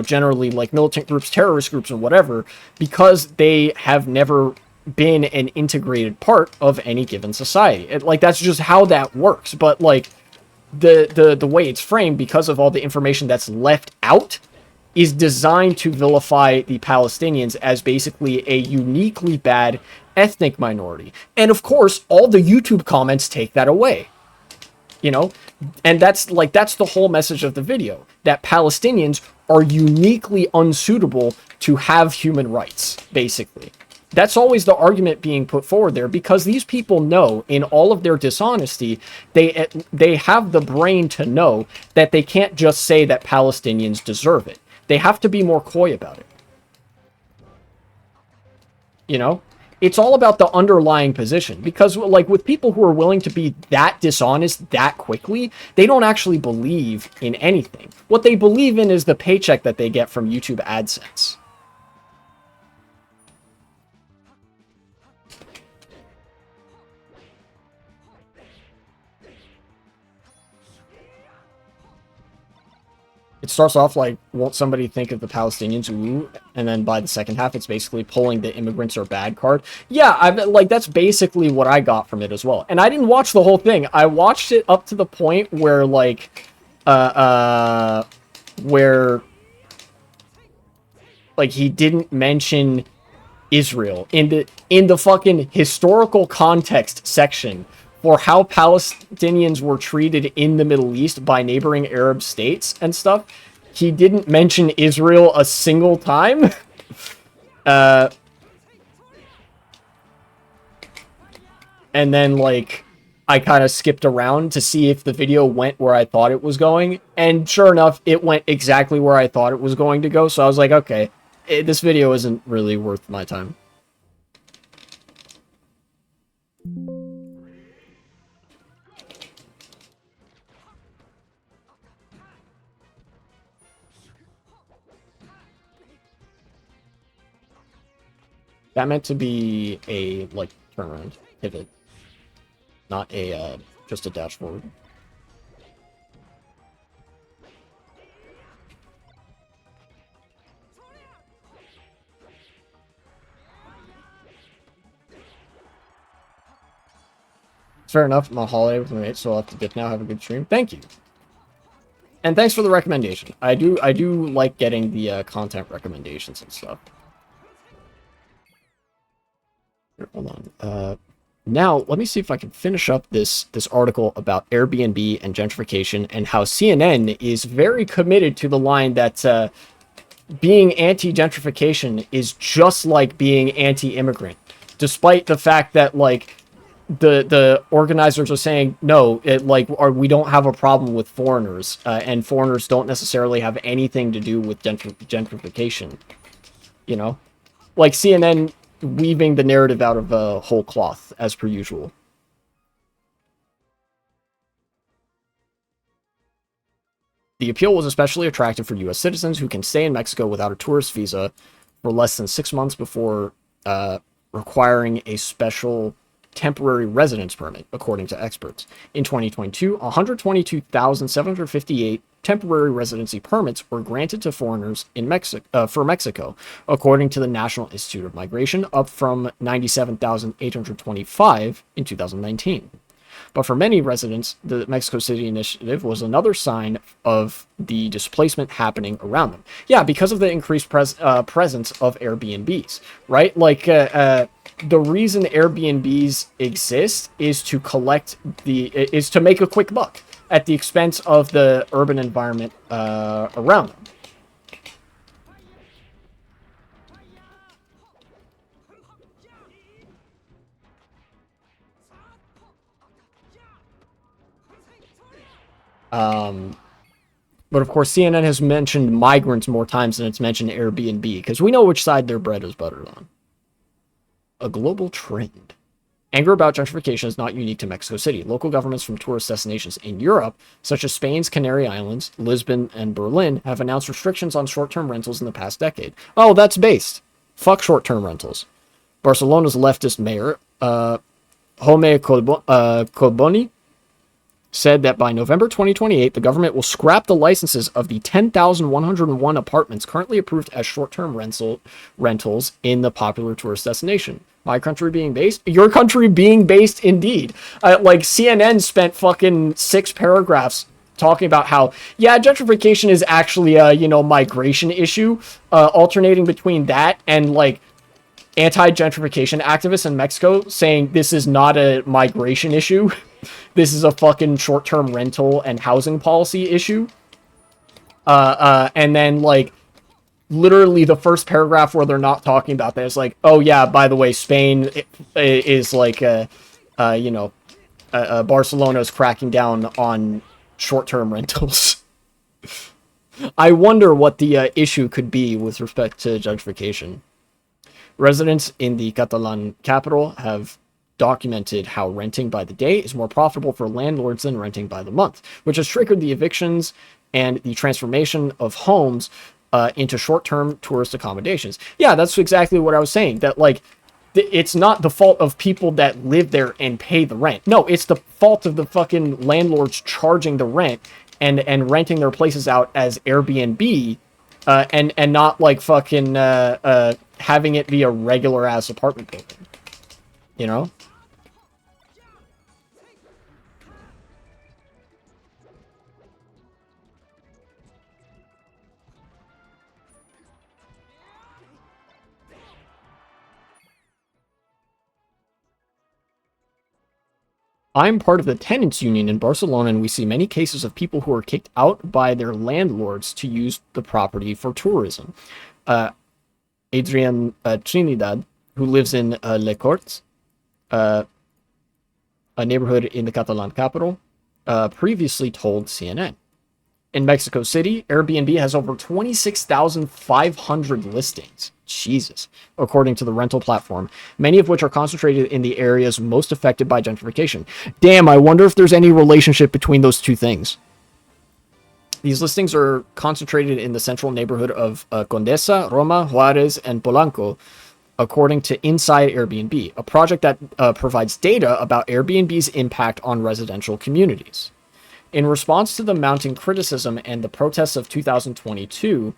generally like militant groups, terrorist groups, and whatever, because they have never been an integrated part of any given society. Like, that's just how that works. But like the way it's framed, because of all the information that's left out is designed to vilify the Palestinians as basically a uniquely bad ethnic minority. And of course, all the YouTube comments take that away. You know, and that's the whole message of the video, that Palestinians are uniquely unsuitable to have human rights, basically. That's always the argument being put forward there, because these people know, in all of their dishonesty, they have the brain to know that they can't just say that Palestinians deserve it. They have to be more coy about it. You know? It's all about the underlying position, because like with people who are willing to be that dishonest that quickly, they don't actually believe in anything. What they believe in is the paycheck that they get from YouTube AdSense. It starts off like, won't somebody think of the Palestinians? Ooh. And then by the second half, it's basically pulling the immigrants are bad card. Yeah, that's basically what I got from it as well. And I didn't watch the whole thing. I watched it up to the point where where like he didn't mention Israel in the fucking historical context section for how Palestinians were treated in the Middle East by neighboring Arab states and stuff. He didn't mention Israel a single time. And then, like, I kind of skipped around to see if the video went where I thought it was going. And sure enough, it went exactly where I thought it was going to go. So I was like, okay, this video isn't really worth my time. That meant to be a, like, turnaround, pivot. Not a, just a dash forward. Fair enough, I'm on holiday with my mates, so I'll have to dip now. Have a good stream. Thank you. And thanks for the recommendation. I do like getting the, content recommendations and stuff. Here, hold on. Now, let me see if I can finish up this article about Airbnb and gentrification, and how CNN is very committed to the line that being anti-gentrification is just like being anti-immigrant, despite the fact that, like, the organizers are saying, no, we don't have a problem with foreigners, and foreigners don't necessarily have anything to do with gentrification. You know? Like, CNN weaving the narrative out of whole cloth, as per usual. The appeal was especially attractive for U.S. citizens who can stay in Mexico without a tourist visa for less than 6 months before requiring a special temporary residence permit, according to experts. In 2022, 122,758 temporary residency permits were granted to foreigners in Mexico, according to the National Institute of Migration, up from 97,825 in 2019. But for many residents, the Mexico City initiative was another sign of the displacement happening around them. Yeah, because of the increased presence of Airbnbs, right? Like, the reason Airbnbs exist is to is to make a quick buck at the expense of the urban environment around them. But of course, CNN has mentioned migrants more times than it's mentioned Airbnb, because we know which side their bread is buttered on. A global trend. Anger about gentrification is not unique to Mexico City. Local governments from tourist destinations in Europe, such as Spain's Canary Islands, Lisbon, and Berlin, have announced restrictions on short-term rentals in the past decade. Oh, that's based. Fuck short-term rentals. Barcelona's leftist mayor, Jaume Colboni, said that by November 2028, the government will scrap the licenses of the 10,101 apartments currently approved as short-term rentals in the popular tourist destination. My country being based? Your country being based, indeed. Like, CNN spent fucking 6 paragraphs talking about how, yeah, gentrification is actually a, you know, migration issue, alternating between that and, like, anti-gentrification activists in Mexico saying this is not a migration issue. This is a fucking short-term rental and housing policy issue. And then, like, literally the first paragraph where they're not talking about that is like, oh yeah, by the way, Spain is like, you know, Barcelona is cracking down on short-term rentals. I wonder what the issue could be with respect to gentrification. Residents in the Catalan capital have documented how renting by the day is more profitable for landlords than renting by the month, which has triggered the evictions and the transformation of homes into short-term tourist accommodations. Yeah, that's exactly what I was saying. That, like, it's not the fault of people that live there and pay the rent. No, it's the fault of the fucking landlords charging the rent and renting their places out as Airbnb, and not like fucking having it be a regular ass apartment building. You know? I'm part of the tenants union in Barcelona, and we see many cases of people who are kicked out by their landlords to use the property for tourism. Adrian Trinidad, who lives in Les Corts, a neighborhood in the Catalan capital, previously told CNN. In Mexico City, Airbnb has over 26,500 listings. Jesus. According to the rental platform, many of which are concentrated in the areas most affected by gentrification. Damn, I wonder if there's any relationship between those two things. These listings are concentrated in the central neighborhood of Condesa, Roma, Juarez, and Polanco, according to Inside Airbnb, a project that provides data about Airbnb's impact on residential communities. In response to the mounting criticism and the protests of 2022,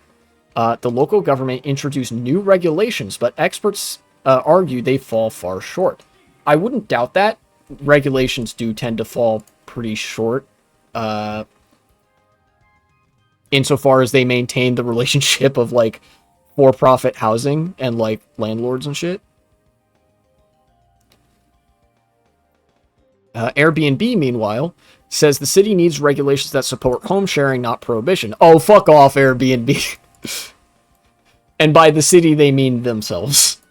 the local government introduced new regulations, but experts argue they fall far short. I wouldn't doubt that. Regulations do tend to fall pretty short, insofar as they maintain the relationship of, like, for-profit housing and, like, landlords and shit. Airbnb, meanwhile, says the city needs regulations that support home sharing, not prohibition. Oh, fuck off, Airbnb. And by the city, they mean themselves.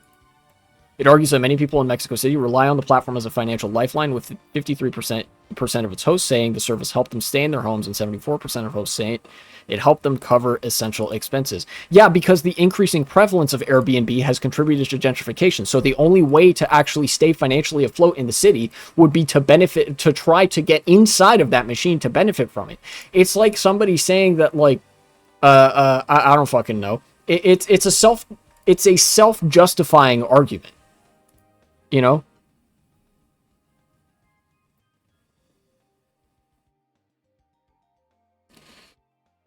It argues that many people in Mexico City rely on the platform as a financial lifeline, with 53% of its hosts saying the service helped them stay in their homes, and 74% of hosts saying it helped them cover essential expenses. Yeah, because the increasing prevalence of Airbnb has contributed to gentrification. So the only way to actually stay financially afloat in the city would be to benefit, to try to get inside of that machine to benefit from it. It's like somebody saying that, like, I don't fucking know. It's a self-justifying argument. You know?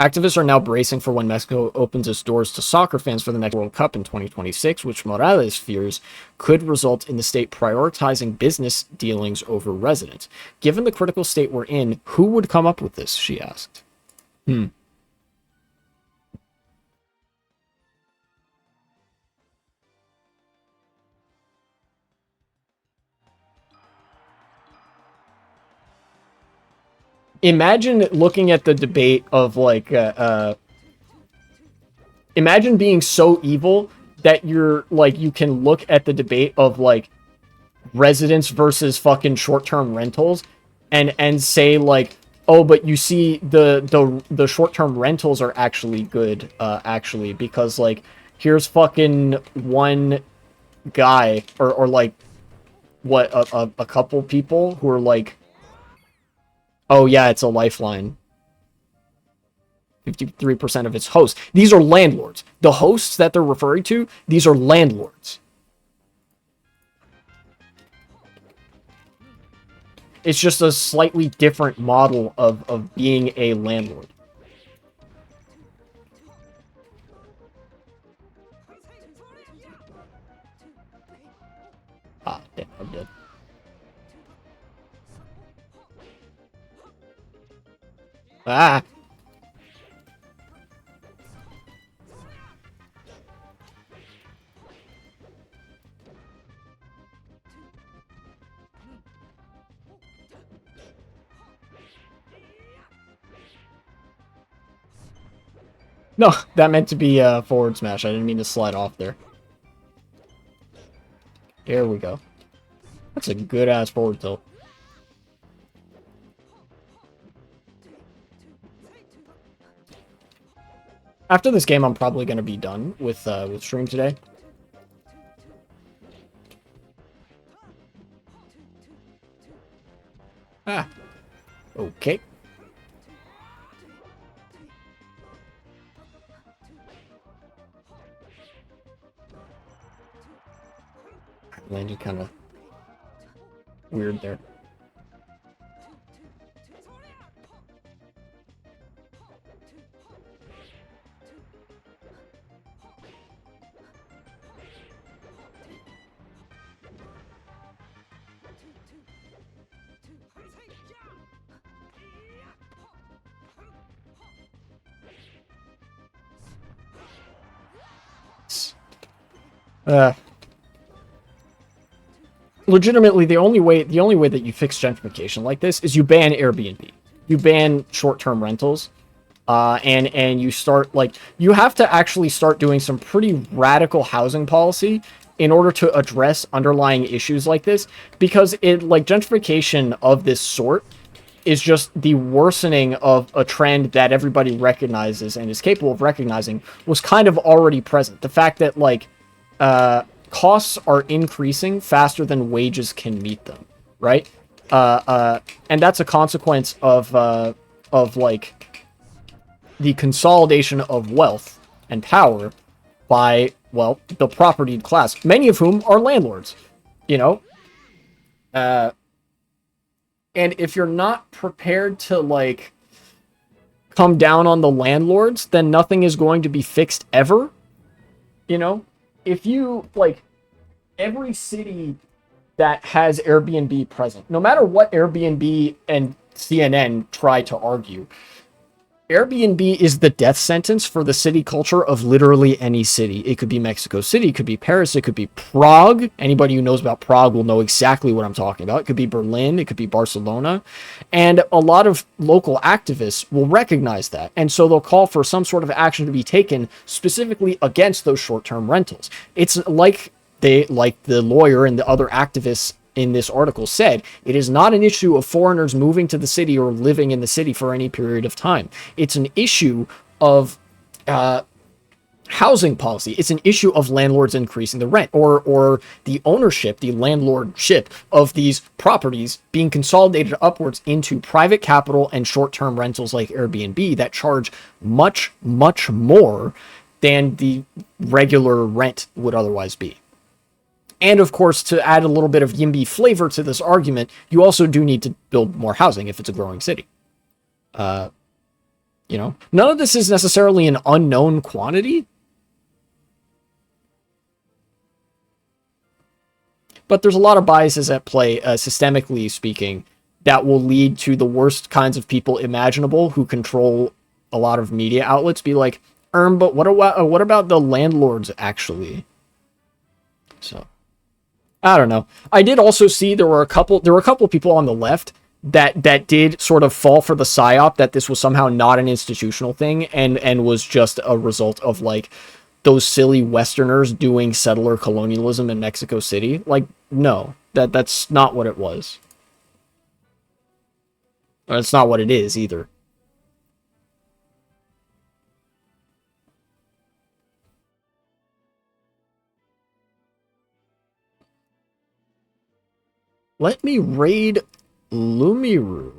Activists are now bracing for when Mexico opens its doors to soccer fans for the next World Cup in 2026, which Morales fears could result in the state prioritizing business dealings over residents. Given the critical state we're in, who would come up with this, she asked. Imagine looking at the debate of, like, imagine being so evil that you're, like, you can look at the debate of, like, residents versus fucking short-term rentals and say, like, oh, but you see the short-term rentals are actually good, actually, because, like, here's fucking one guy or like, what, a couple people who are like, oh yeah, it's a lifeline. 53% of its hosts. These are landlords. The hosts that they're referring to, these are landlords. It's just a slightly different model of being a landlord. Ah, damn, I'm dead. Ah! No, that meant to be a forward smash. I didn't mean to slide off there. There we go. That's a good-ass forward tilt. After this game, I'm probably going to be done with stream today. Ah. Okay. Landed kind of weird there. Legitimately, the only way that you fix gentrification like this is you ban Airbnb, you ban short-term rentals, and you start, like, you have to actually start doing some pretty radical housing policy in order to address underlying issues like this, because gentrification of this sort is just the worsening of a trend that everybody recognizes and is capable of recognizing was kind of already present. The fact that, costs are increasing faster than wages can meet them, right? And that's a consequence of the consolidation of wealth and power by, well, the propertied class, many of whom are landlords, you know? And if you're not prepared to, come down on the landlords, then nothing is going to be fixed ever, you know? If you, every city that has Airbnb present, no matter what Airbnb and CNN try to argue, Airbnb is the death sentence for the city culture of literally any city. It could be Mexico City, it could be Paris, it could be Prague. Anybody who knows about Prague will know exactly what I'm talking about. It could be Berlin, it could be Barcelona. And a lot of local activists will recognize that. And so they'll call for some sort of action to be taken specifically against those short-term rentals. It's like the lawyer and the other activists in this article said, it is not an issue of foreigners moving to the city or living in the city for any period of time. It's an issue of housing policy. It's an issue of landlords increasing the rent, or the ownership, the landlordship of these properties being consolidated upwards into private capital and short-term rentals like Airbnb that charge much, much more than the regular rent would otherwise be. And of course, to add a little bit of YIMBY flavor to this argument, you also do need to build more housing if it's a growing city. None of this is necessarily an unknown quantity. But there's a lot of biases at play, systemically speaking, that will lead to the worst kinds of people imaginable who control a lot of media outlets be like, but what about the landlords actually? So I don't know. I did also see there were a couple people on the left that did sort of fall for the psyop that this was somehow not an institutional thing and was just a result of those silly Westerners doing settler colonialism in Mexico City. No, that's not what it was. That's not what it is either. Let me raid Lumiru.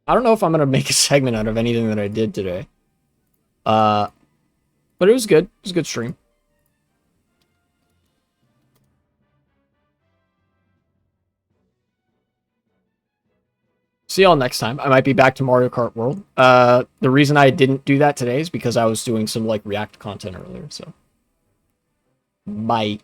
I don't know if I'm going to make a segment out of anything that I did today. But it was good. It was a good stream. See y'all next time. I might be back to Mario Kart World. The reason I didn't do that today is because I was doing some React content earlier, so. Bye.